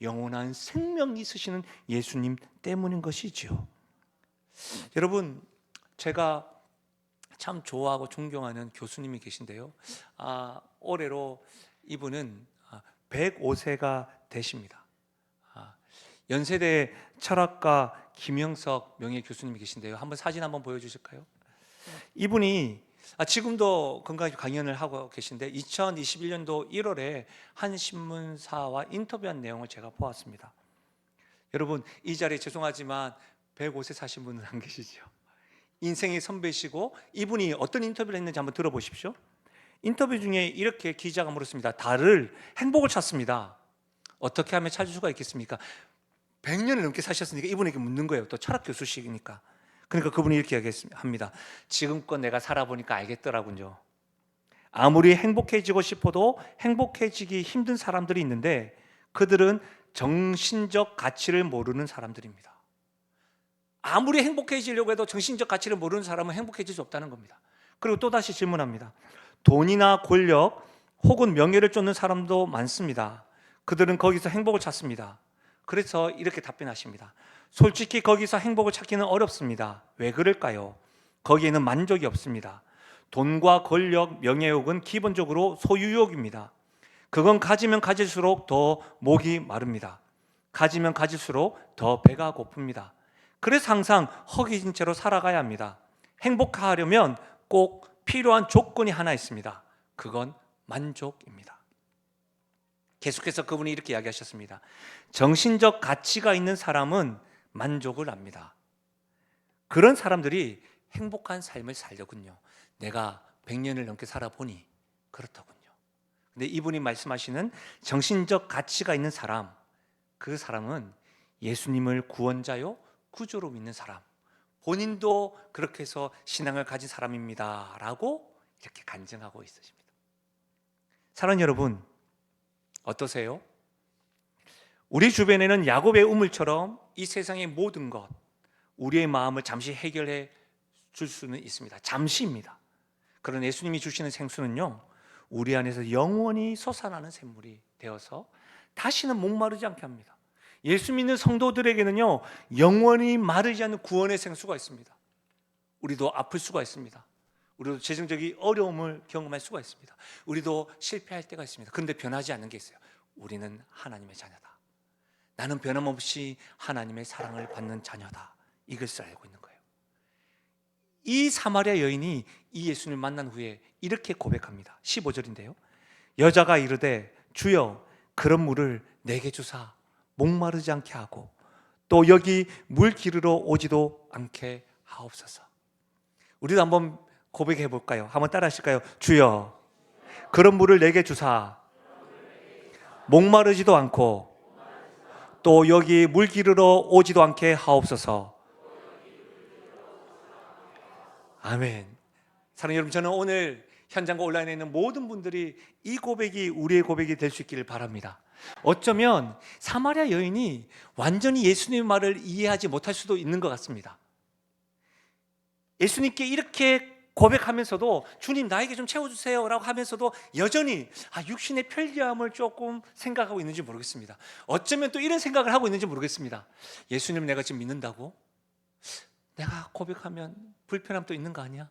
영원한 생명이 있으시는 예수님 때문인 것이지요. 여러분, 제가 참 좋아하고 존경하는 교수님이 계신데요. 올해로 이분은 105세가 되십니다. 연세대 철학가 김영석 명예 교수님이 계신데요. 한번 사진 한번 보여주실까요? 이분이 지금도 건강하게 강연을 하고 계신데 2021년도 1월에 한 신문사와 인터뷰한 내용을 제가 보았습니다. 여러분, 이 자리에 죄송하지만 105세 사신 분은 안 계시죠? 인생의 선배시고 이분이 어떤 인터뷰를 했는지 한번 들어보십시오. 인터뷰 중에 이렇게 기자가 물었습니다. 달을 행복을 찾습니다. 어떻게 하면 찾을 수가 있겠습니까? 100년을 넘게 사셨으니까 이분에게 묻는 거예요. 또 철학 교수시니까. 그러니까 그분이 이렇게 얘기합니다. 지금껏 내가 살아보니까 알겠더라군요. 아무리 행복해지고 싶어도 행복해지기 힘든 사람들이 있는데 그들은 정신적 가치를 모르는 사람들입니다. 아무리 행복해지려고 해도 정신적 가치를 모르는 사람은 행복해질 수 없다는 겁니다. 그리고 또다시 질문합니다. 돈이나 권력 혹은 명예를 쫓는 사람도 많습니다. 그들은 거기서 행복을 찾습니다. 그래서 이렇게 답변하십니다. 솔직히 거기서 행복을 찾기는 어렵습니다. 왜 그럴까요? 거기에는 만족이 없습니다. 돈과 권력, 명예욕은 기본적으로 소유욕입니다. 그건 가지면 가질수록 더 목이 마릅니다. 가지면 가질수록 더 배가 고픕니다. 그래서 항상 허기진 채로 살아가야 합니다. 행복하려면 꼭 필요한 조건이 하나 있습니다. 그건 만족입니다. 계속해서 그분이 이렇게 이야기하셨습니다. 정신적 가치가 있는 사람은 만족을 합니다. 그런 사람들이 행복한 삶을 살려군요. 내가 100년을 넘게 살아보니 그렇더군요. 근데 이분이 말씀하시는 정신적 가치가 있는 사람, 그 사람은 예수님을 구원자요 구주로 믿는 사람, 본인도 그렇게 해서 신앙을 가진 사람입니다 라고 이렇게 간증하고 있으십니다. 사랑하는 여러분, 어떠세요? 우리 주변에는 야곱의 우물처럼 이 세상의 모든 것, 우리의 마음을 잠시 해결해 줄 수는 있습니다. 잠시입니다. 그런 예수님이 주시는 생수는요, 우리 안에서 영원히 솟아나는 샘물이 되어서 다시는 목마르지 않게 합니다. 예수 믿는 성도들에게는요, 영원히 마르지 않는 구원의 생수가 있습니다. 우리도 아플 수가 있습니다. 우리도 재정적인 어려움을 경험할 수가 있습니다. 우리도 실패할 때가 있습니다. 그런데 변하지 않는 게 있어요. 우리는 하나님의 자녀다. 나는 변함없이 하나님의 사랑을 받는 자녀다. 이것을 알고 있는 거예요. 이 사마리아 여인이 이 예수님을 만난 후에 이렇게 고백합니다. 15절인데요. 여자가 이르되 주여 그런 물을 내게 주사 목마르지 않게 하고 또 여기 물 기르러 오지도 않게 하옵소서. 우리도 한번 고백해 볼까요? 한번 따라 하실까요? 주여 그런 물을 내게 주사 목마르지도 않고 또 여기 물 기르러 오지도 않게 하옵소서. 아멘. 사랑하는 여러분, 저는 오늘 현장과 온라인에 있는 모든 분들이 이 고백이 우리의 고백이 될 수 있기를 바랍니다. 어쩌면 사마리아 여인이 완전히 예수님의 말을 이해하지 못할 수도 있는 것 같습니다. 예수님께 이렇게 고백하면서도 주님 나에게 좀 채워주세요 라고 하면서도 여전히 육신의 편리함을 조금 생각하고 있는지 모르겠습니다. 어쩌면 또 이런 생각을 하고 있는지 모르겠습니다. 예수님 내가 지금 믿는다고? 내가 고백하면 불편함도 있는 거 아니야?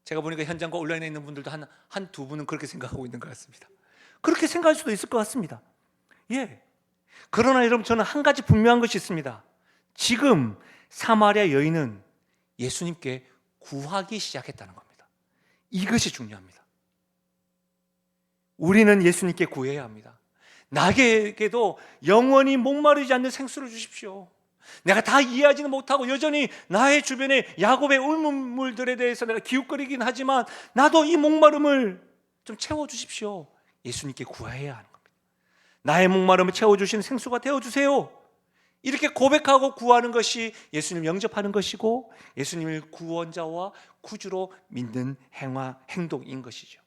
제가 보니까 현장과 온라인에 있는 분들도 한 두 분은 그렇게 생각하고 있는 것 같습니다. 그렇게 생각할 수도 있을 것 같습니다. 예. 그러나 여러분, 저는 한 가지 분명한 것이 있습니다. 지금 사마리아 여인은 예수님께 구하기 시작했다는 겁니다. 이것이 중요합니다. 우리는 예수님께 구해야 합니다. 나에게도 영원히 목마르지 않는 생수를 주십시오. 내가 다 이해하지는 못하고 여전히 나의 주변에 야곱의 울물들에 대해서 내가 기웃거리긴 하지만 나도 이 목마름을 좀 채워주십시오. 예수님께 구해야 하는 겁니다. 나의 목마름을 채워주시는 생수가 되어주세요. 이렇게 고백하고 구하는 것이 예수님을 영접하는 것이고 예수님을 구원자와 구주로 믿는 행동인 것이죠.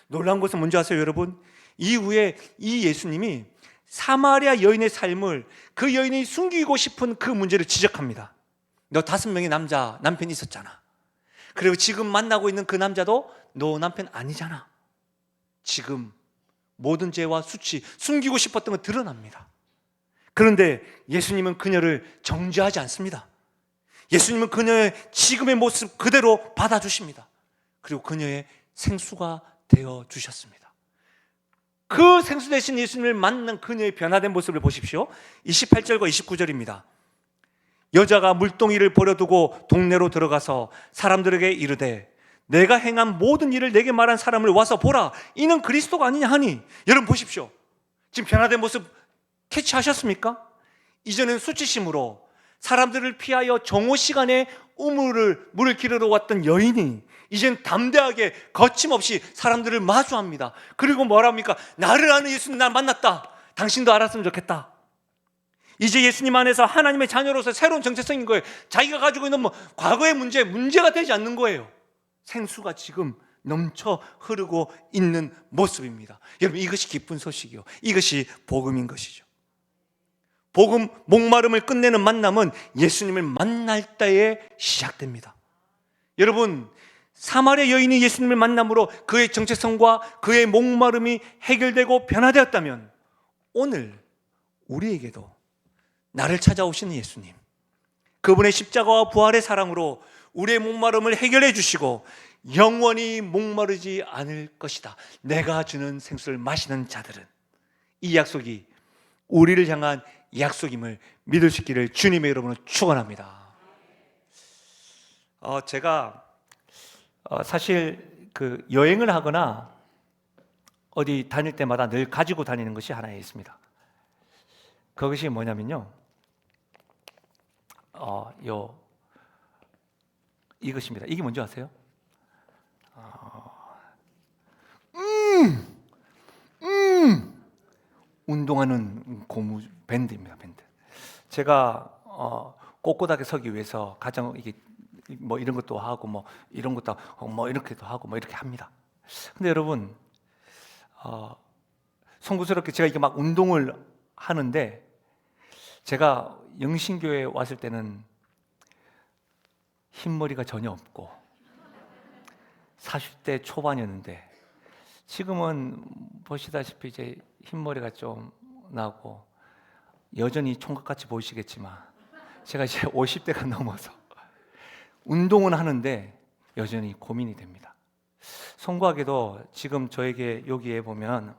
놀라운 것은 뭔지 아세요, 여러분? 이후에 이 예수님이 사마리아 여인의 삶을 그 여인이 숨기고 싶은 그 문제를 지적합니다. 너 5명의 남편이 있었잖아. 그리고 지금 만나고 있는 그 남자도 너 남편 아니잖아. 지금 모든 죄와 수치, 숨기고 싶었던 건 드러납니다. 그런데 예수님은 그녀를 정죄하지 않습니다. 예수님은 그녀의 지금의 모습 그대로 받아주십니다. 그리고 그녀의 생수가 되어 주셨습니다. 그 생수 대신 예수님을 만난 그녀의 변화된 모습을 보십시오. 28절과 29절입니다. 여자가 물동이를 버려두고 동네로 들어가서 사람들에게 이르되 내가 행한 모든 일을 내게 말한 사람을 와서 보라, 이는 그리스도가 아니냐 하니. 여러분 보십시오. 지금 변화된 모습 캐치하셨습니까? 이전엔 수치심으로 사람들을 피하여 정오 시간에 물을 기르러 왔던 여인이 이젠 담대하게 거침없이 사람들을 마주합니다. 그리고 뭐랍니까? 나를 아는 예수님 날 만났다. 당신도 알았으면 좋겠다. 이제 예수님 안에서 하나님의 자녀로서 새로운 정체성인 거예요. 자기가 가지고 있는 과거의 문제가 되지 않는 거예요. 생수가 지금 넘쳐 흐르고 있는 모습입니다. 여러분, 이것이 기쁜 소식이요, 이것이 복음인 것이죠. 복음, 목마름을 끝내는 만남은 예수님을 만날 때에 시작됩니다. 여러분, 사마리아 여인이 예수님을 만남으로 그의 정체성과 그의 목마름이 해결되고 변화되었다면, 오늘 우리에게도 나를 찾아오시는 예수님, 그분의 십자가와 부활의 사랑으로 우리의 목마름을 해결해 주시고 영원히 목마르지 않을 것이다. 내가 주는 생수를 마시는 자들은, 이 약속이 우리를 향한 약속임을 믿을 수 있기를 주님의 이름으로 축원합니다. 제가 사실 그 여행을 하거나 어디 다닐 때마다 늘 가지고 다니는 것이 하나 있습니다. 그것이 뭐냐면요, 이것입니다. 이게 뭔지 아세요? 운동하는 고무 밴드입니다. 밴드. 제가 꼿꼿하게 서기 위해서 가장 이게 뭐 이런 것도 하고 뭐 이런 것도 뭐 이렇게도 하고 뭐 이렇게 합니다. 근데 여러분, 송구스럽게 제가 이게 막 운동을 하는데, 제가 영신교회에 왔을 때는 흰머리가 전혀 없고 40대 초반이었는데, 지금은 보시다시피 이제 흰머리가 좀 나고 여전히 총각같이 보이시겠지만, 제가 이제 50대가 넘어서 운동은 하는데 여전히 고민이 됩니다. 송구하게도 지금 저에게 여기에 보면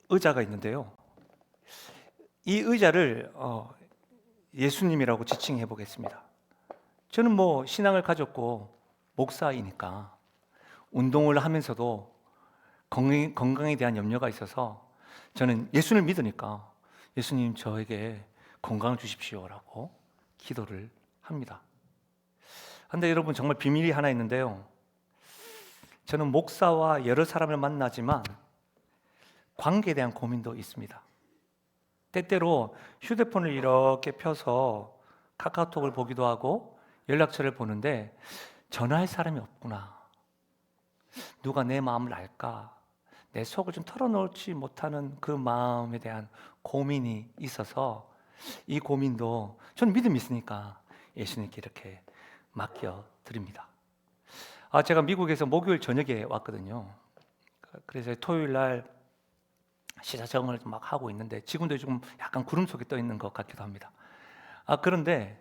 의자가 있는데요, 이 의자를 예수님이라고 지칭해 보겠습니다. 저는 뭐 신앙을 가졌고 목사이니까 운동을 하면서도 건강에 대한 염려가 있어서 저는 예수님을 믿으니까 예수님 저에게 건강을 주십시오라고 기도를 합니다. 그런데 여러분, 정말 비밀이 하나 있는데요, 저는 목사와 여러 사람을 만나지만 관계에 대한 고민도 있습니다. 때때로 휴대폰을 이렇게 펴서 카카오톡을 보기도 하고 연락처를 보는데 전화할 사람이 없구나, 누가 내 마음을 알까, 내 속을 좀 털어놓지 못하는 그 마음에 대한 고민이 있어서, 이 고민도 저는 믿음이 있으니까 예수님께 이렇게 맡겨드립니다. 제가 미국에서 목요일 저녁에 왔거든요. 그래서 토요일 날 시사정을 막 하고 있는데 지금도 지금 약간 구름 속에 떠 있는 것 같기도 합니다. 그런데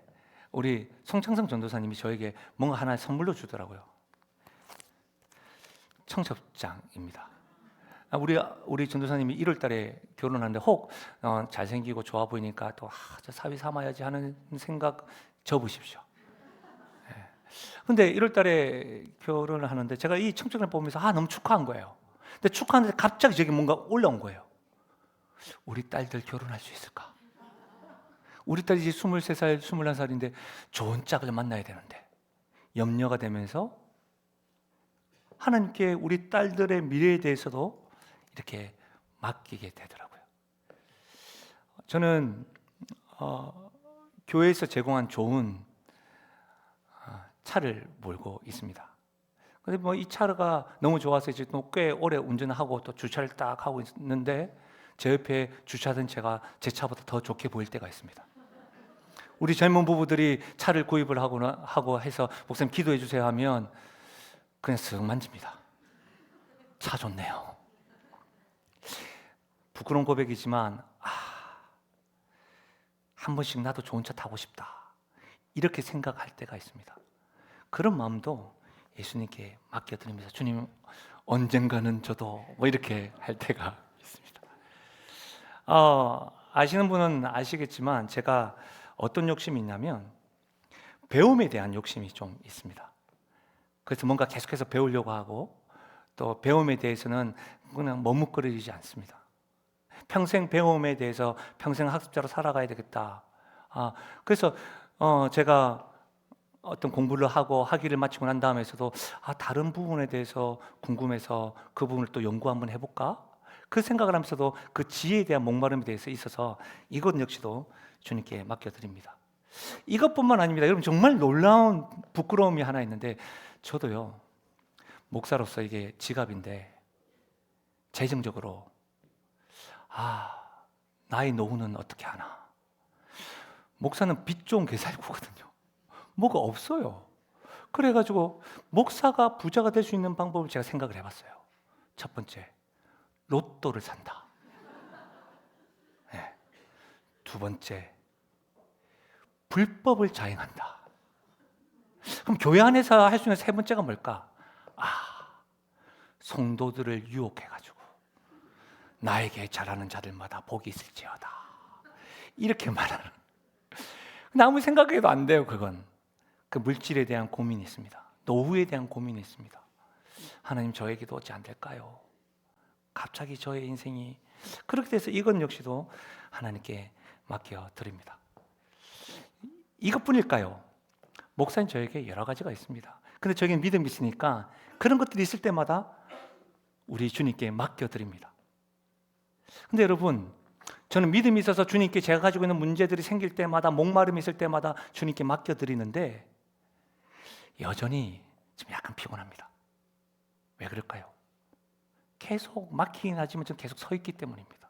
우리 송창성 전도사님이 저에게 뭔가 하나 선물로 주더라고요. 청첩장입니다. 우리 전도사님이 1월 달에 결혼하는데 혹 잘생기고 좋아 보이니까 또 저 사위 삼아야지 하는 생각 접으십시오. 근데 1월 달에 결혼을 하는데 제가 이 청첩장을 보면서 너무 축하한 거예요. 근데 축하하는데 갑자기 저기 뭔가 올라온 거예요. 우리 딸들 결혼할 수 있을까? 우리 딸이 이제 23살, 21살인데 좋은 짝을 만나야 되는데, 염려가 되면서 하나님께 우리 딸들의 미래에 대해서도 이렇게 맡기게 되더라고요. 저는 교회에서 제공한 좋은 차를 몰고 있습니다. 근데 뭐 이 차가 너무 좋아서 이제 또 꽤 오래 운전하고 또 주차를 딱 하고 있는데 제 옆에 주차하던 차가 제 차보다 더 좋게 보일 때가 있습니다. 우리 젊은 부부들이 차를 구입을 하고 해서 목사님 기도해 주세요 하면 그냥 쓱 만집니다. 차 좋네요. 부끄러운 고백이지만 한 번씩 나도 좋은 차 타고 싶다 이렇게 생각할 때가 있습니다. 그런 마음도 예수님께 맡겨드리면서 주님 언젠가는 저도 뭐 이렇게 할 때가 있습니다. 아시는 분은 아시겠지만 제가 어떤 욕심이 있냐면 배움에 대한 욕심이 좀 있습니다. 그래서 뭔가 계속해서 배우려고 하고 또 배움에 대해서는 그냥 머뭇거리지 않습니다. 평생 배움에 대해서 평생 학습자로 살아가야 되겠다. 그래서 제가 어떤 공부를 하고 학위를 마치고 난 다음에서도 다른 부분에 대해서 궁금해서 그 부분을 또 연구 한번 해볼까? 그 생각을 하면서도 그 지혜에 대한 목마름에 대해서 있어서 이것 역시도 주님께 맡겨드립니다. 이것뿐만 아닙니다. 여러분 정말 놀라운 부끄러움이 하나 있는데 저도요 목사로서 이게 지갑인데 재정적으로 나의 노후는 어떻게 하나. 목사는 빚 좋은 개살구거든요. 뭐가 없어요. 그래가지고 목사가 부자가 될 수 있는 방법을 제가 생각을 해봤어요. 첫 번째, 로또를 산다. 네. 두 번째, 불법을 자행한다. 그럼 교회 안에서 할 수 있는 세 번째가 뭘까? 성도들을 유혹해가지고 나에게 잘하는 자들마다 복이 있을지어다 이렇게 말하는. 근데 아무리 생각해도 안 돼요. 그건 그 물질에 대한 고민이 있습니다. 노후에 대한 고민이 있습니다. 하나님 저에게도 어찌 안 될까요? 갑자기 저의 인생이 그렇게 돼서 이건 역시도 하나님께 맡겨드립니다. 이것뿐일까요? 목사님 저에게 여러 가지가 있습니다. 근데 저에게는 믿음이 있으니까 그런 것들이 있을 때마다 우리 주님께 맡겨드립니다. 근데 여러분 저는 믿음이 있어서 주님께 제가 가지고 있는 문제들이 생길 때마다 목마름이 있을 때마다 주님께 맡겨드리는데 여전히 지금 약간 피곤합니다. 왜 그럴까요? 계속 막히긴 하지만 좀 계속 서 있기 때문입니다.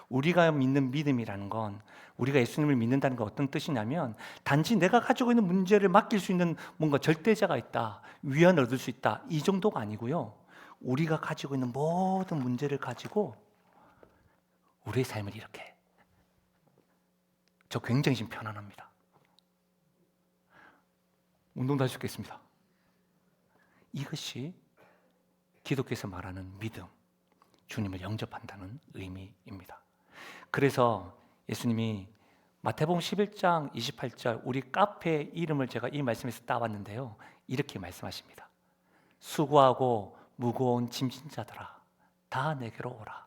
우리가 믿는 믿음이라는 건 우리가 예수님을 믿는다는 건 어떤 뜻이냐면 단지 내가 가지고 있는 문제를 맡길 수 있는 뭔가 절대자가 있다, 위안을 얻을 수 있다 이 정도가 아니고요. 우리가 가지고 있는 모든 문제를 가지고 우리의 삶을 이렇게 저 굉장히 지금 편안합니다. 운동도 할 수 있겠습니다. 이것이 기독교에서 말하는 믿음, 주님을 영접한다는 의미입니다. 그래서 예수님이 마태복음 11장 28절 우리 카페 이름을 제가 이 말씀에서 따왔는데요. 이렇게 말씀하십니다. 수고하고 무거운 짐진 자들아 다 내게로 오라.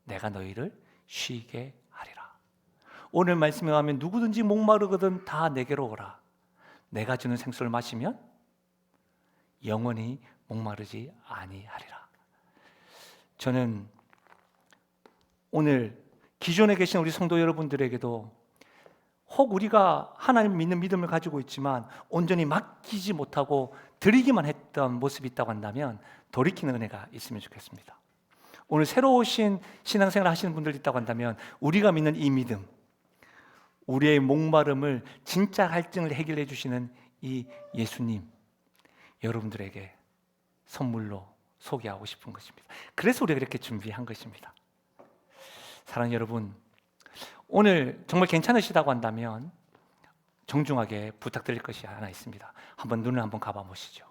내가 너희를 쉬게 하리라. 오늘 말씀에 의하면 누구든지 목마르거든 다 내게로 오라. 내가 주는 생수를 마시면 영원히 목마르지 아니하리라. 저는 오늘 기존에 계신 우리 성도 여러분들에게도 혹 우리가 하나님 믿는 믿음을 가지고 있지만 온전히 맡기지 못하고 드리기만 했던 모습이 있다고 한다면 돌이키는 은혜가 있으면 좋겠습니다. 오늘 새로 오신 신앙생활 하시는 분들 있다고 한다면 우리가 믿는 이 믿음, 우리의 목마름을 진짜 갈증을 해결해 주시는 이 예수님 여러분들에게 선물로 소개하고 싶은 것입니다. 그래서 우리가 이렇게 준비한 것입니다. 사랑하는 여러분, 오늘 정말 괜찮으시다고 한다면 정중하게 부탁드릴 것이 하나 있습니다. 한번 눈을 한번 감아 보시죠.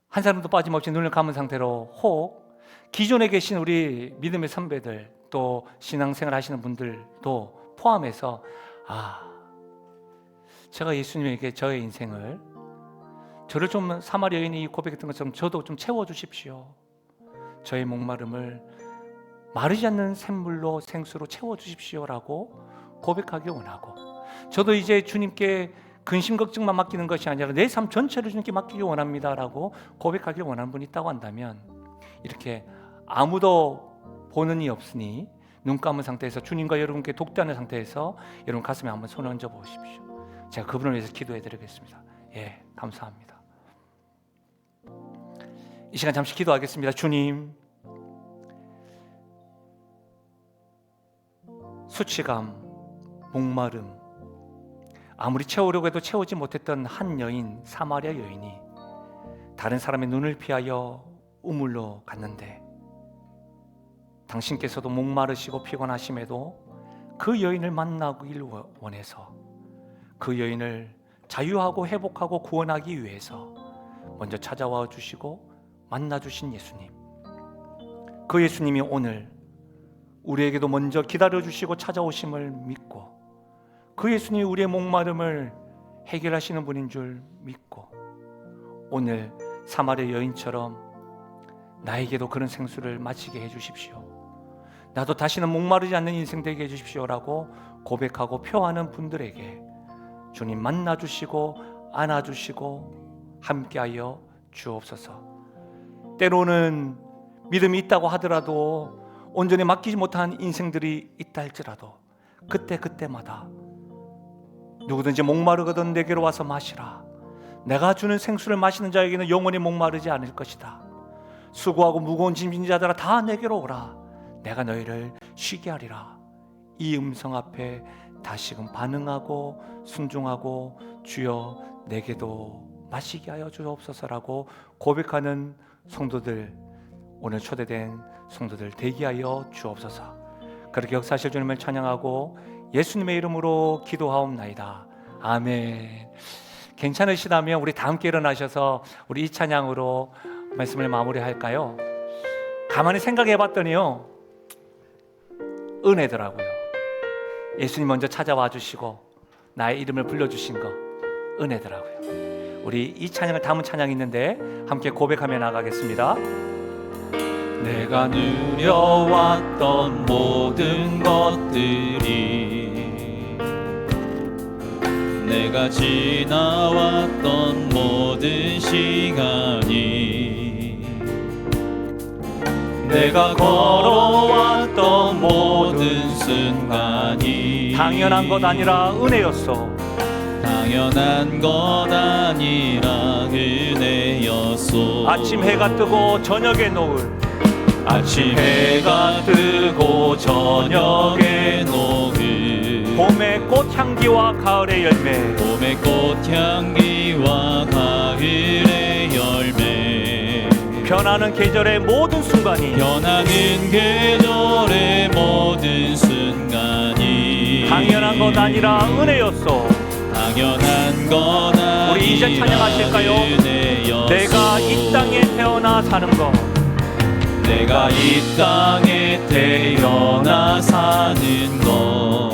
한 사람도 빠짐없이 눈을 감은 상태로 혹 기존에 계신 우리 믿음의 선배들 또 신앙생활 하시는 분들도 포함해서 제가 예수님에게 저의 인생을 저를 좀 사마리아 여인이 고백했던 것처럼 저도 좀 채워주십시오. 저의 목마름을 마르지 않는 샘물로 생수로 채워주십시오라고 고백하기 원하고 저도 이제 주님께 근심 걱정만 맡기는 것이 아니라 내 삶 전체를 주님께 맡기기 원합니다라고 고백하기 원하는 분이 있다고 한다면 이렇게 아무도 보는 이 없으니 눈 감은 상태에서 주님과 여러분께 독대하는 상태에서 여러분 가슴에 한번 손을 얹어 보십시오. 제가 그분을 위해서 기도해 드리겠습니다. 예, 감사합니다. 이 시간 잠시 기도하겠습니다. 주님, 수치감, 목마름, 아무리 채우려고 해도 채우지 못했던 한 여인, 사마리아 여인이 다른 사람의 눈을 피하여 우물로 갔는데 당신께서도 목마르시고 피곤하심에도 그 여인을 만나길 원해서 그 여인을 자유하고 회복하고 구원하기 위해서 먼저 찾아와 주시고 만나 주신 예수님, 그 예수님이 오늘 우리에게도 먼저 기다려 주시고 찾아오심을 믿고 그 예수님이 우리의 목마름을 해결하시는 분인 줄 믿고 오늘 사마리아 여인처럼 나에게도 그런 생수를 마시게 해주십시오. 나도 다시는 목마르지 않는 인생 되게 해주십시오라고 고백하고 표하는 분들에게 주님 만나주시고 안아주시고 함께하여 주옵소서. 때로는 믿음이 있다고 하더라도 온전히 맡기지 못한 인생들이 있다 할지라도 그때마다 누구든지 목마르거든 내게로 와서 마시라. 내가 주는 생수를 마시는 자에게는 영원히 목마르지 않을 것이다. 수고하고 무거운 짐진 자들아 다 내게로 오라. 내가 너희를 쉬게 하리라. 이 음성 앞에 다시금 반응하고 순종하고 주여 내게도 마시게 하여 주옵소서라고 고백하는 성도들, 오늘 초대된 성도들 되게 하여 주옵소서. 그렇게 역사하실 주님을 찬양하고 예수님의 이름으로 기도하옵나이다. 아멘. 괜찮으시다면 우리 다 함께 일어나셔서 우리 이 찬양으로 말씀을 마무리할까요? 가만히 생각해 봤더니요, 은혜더라고요. 예수님 먼저 찾아와 주시고 나의 이름을 불러주신 거 은혜더라고요. 우리 이 찬양을 담은 찬양이 있는데 함께 고백하며 나가겠습니다. 내가 누려왔던 모든 것들이, 내가 지나왔던 모든 시간이, 내가 걸어왔던 모든 순간이 당연한 것 아니라 은혜였소. 당연한 것 아니라 은혜였소. 아침 해가 뜨고 저녁에 노을, 아침 해가 뜨고 저녁에 노을, 봄의 꽃향기와 가을의 열매, 봄의 꽃향기와 가을의 열매, 변하는 계절의 모든 순간이, 변하는 계절의 모든 순간이 당연한 것 아니라 은혜였소. 당연한 것 아니라 우리 이제 찬양하실까요? 은혜였소. 내가 이 땅에 태어나 사는 것, 내가 이 땅에 태어나 사는 것,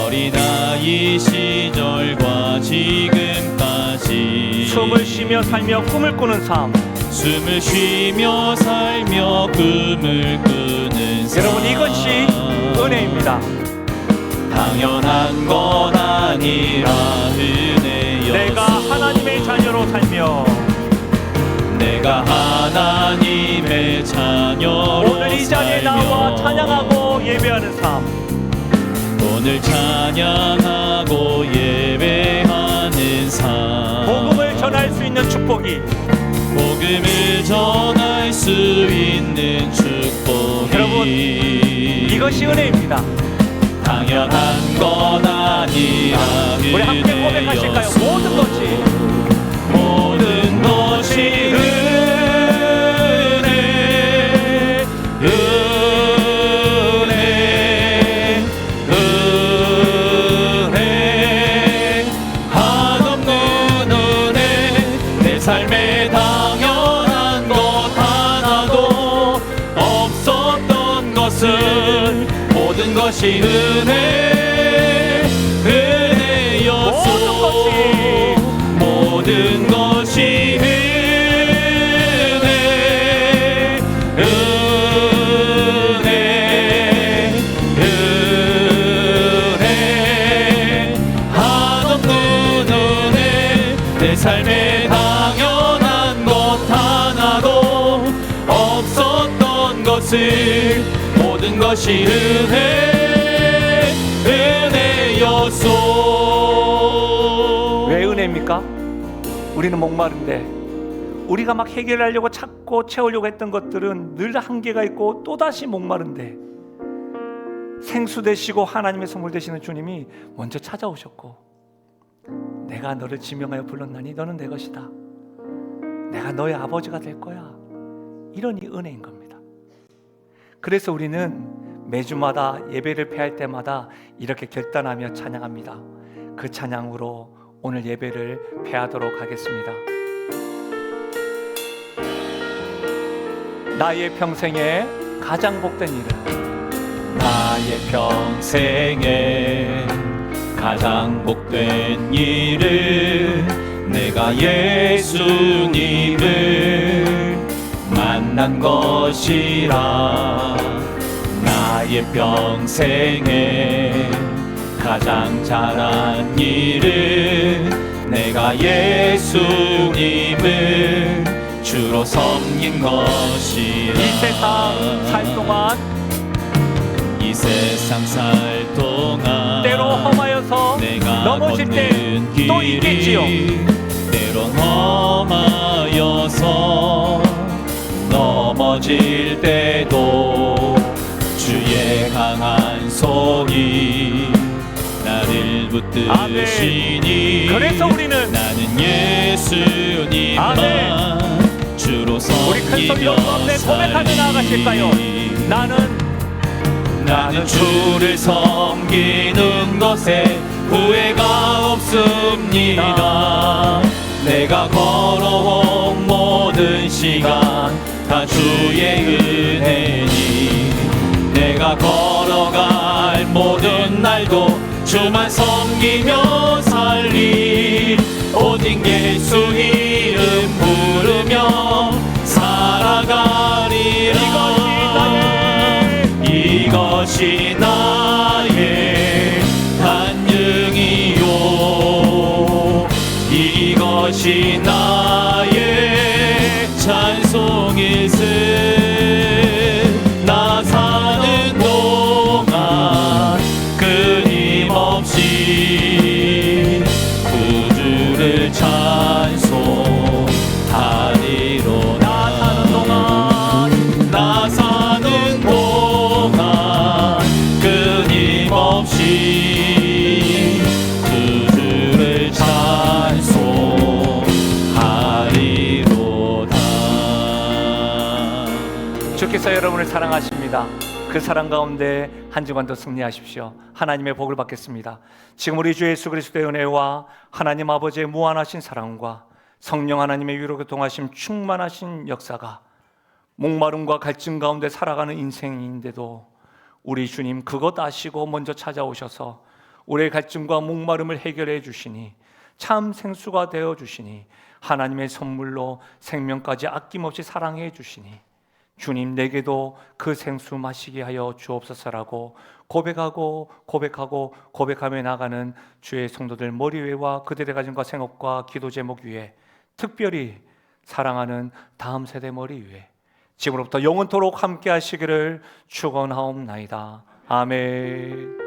어린아이 시절과 지금까지 숨을 쉬며 살며 꿈을 꾸는 삶. 숨을 쉬며 살며 꿈을 꾸는 삶. 여러분, 이것이 은혜입니다. 당연한 것 아니라 은혜였소. 내가 하나님의 자녀로 살며 내가 하나님의 자녀로 오늘 이 자리에 나와 찬양하고 예배하는 삶, 오늘 찬양하고 예배하는 삶, 복음을 전할 수 있는 축복이, 복음을 전할 수 있는 축복이, 여러분, 이것이 은혜입니다. 당연한 것 아니라 우리 함께 고백하실까요? 모든 것이 은혜, 은혜, 은혜, 한없는 은혜. 내 삶에 당연한 것 하나도 없었던 것은 모든 것이 은혜, 은혜였소. 모든 것이 은혜, 은혜, 은혜, 한없는 은혜. 내 삶에 당연한 것 하나도 없었던 것을 모든 것이 은혜, 은혜였소. 왜 은혜입니까? 우리는 목마른데 우리가 막 해결하려고 찾고 채우려고 했던 것들은 늘 한계가 있고 또다시 목마른데 생수 되시고 하나님의 선물 되시는 주님이 먼저 찾아오셨고, 내가 너를 지명하여 불렀나니 너는 내 것이다, 내가 너의 아버지가 될 거야, 이런 이 은혜인 겁니다. 그래서 우리는 매주마다 예배를 패할 때마다 이렇게 결단하며 찬양합니다. 그 찬양으로 오늘 예배를 패하도록 하겠습니다. 나의 평생에 가장 복된 일은, 나의 평생에 가장 복된 일은 내가 예수님을 만난 것이라. 나의 평생에 가장 잘한 일은 내가 예수님을 주로 섬긴 것이라. 이 세상 살 동안 이 세상 살 동안 때로 험하여서 내가 넘어질 때 걷는 또 길이 있겠지요. 때론 험하여서 넘어질 때도 주의 강한 손이 나를 붙드시니. 그래서 우리는 나는 예수님만 주로 우리 큰 소리로 가운데 고백하며 나아가실까요? 나는 주를 섬기는 것에 후회가 없습니다. 내가 걸어온 모든 시간 다 주의 은혜니. 내가 걸어갈 모든 날도 주만 섬기며 살리. 오직 예수 이름 부르며 살아가리라. 이것이 나의 간증이요, 이것이 나의 찬송일세. 나 사는 동안 끊임없이 구주를 찬송하리로다. 나 사는 동안 끊임없이 구주를 찬송하리로다. 주께서 여러분을 사랑하십니다. 그 사랑 가운데 한 주간도 승리하십시오. 하나님의 복을 받겠습니다. 지금 우리 주 예수 그리스도의 은혜와 하나님 아버지의 무한하신 사랑과 성령 하나님의 위로 동하심 충만하신 역사가, 목마름과 갈증 가운데 살아가는 인생인데도 우리 주님 그것 아시고 먼저 찾아오셔서 우리의 갈증과 목마름을 해결해 주시니, 참 생수가 되어 주시니, 하나님의 선물로 생명까지 아낌없이 사랑해 주시니, 주님 내게도 그 생수 마시게 하여 주옵소서라고 고백하며 나가는 주의 성도들 머리 위와 그들의 가정과 생업과 기도 제목 위에, 특별히 사랑하는 다음 세대 머리 위에 지금으로부터 영원토록 함께 하시기를 축원하옵나이다. 아멘.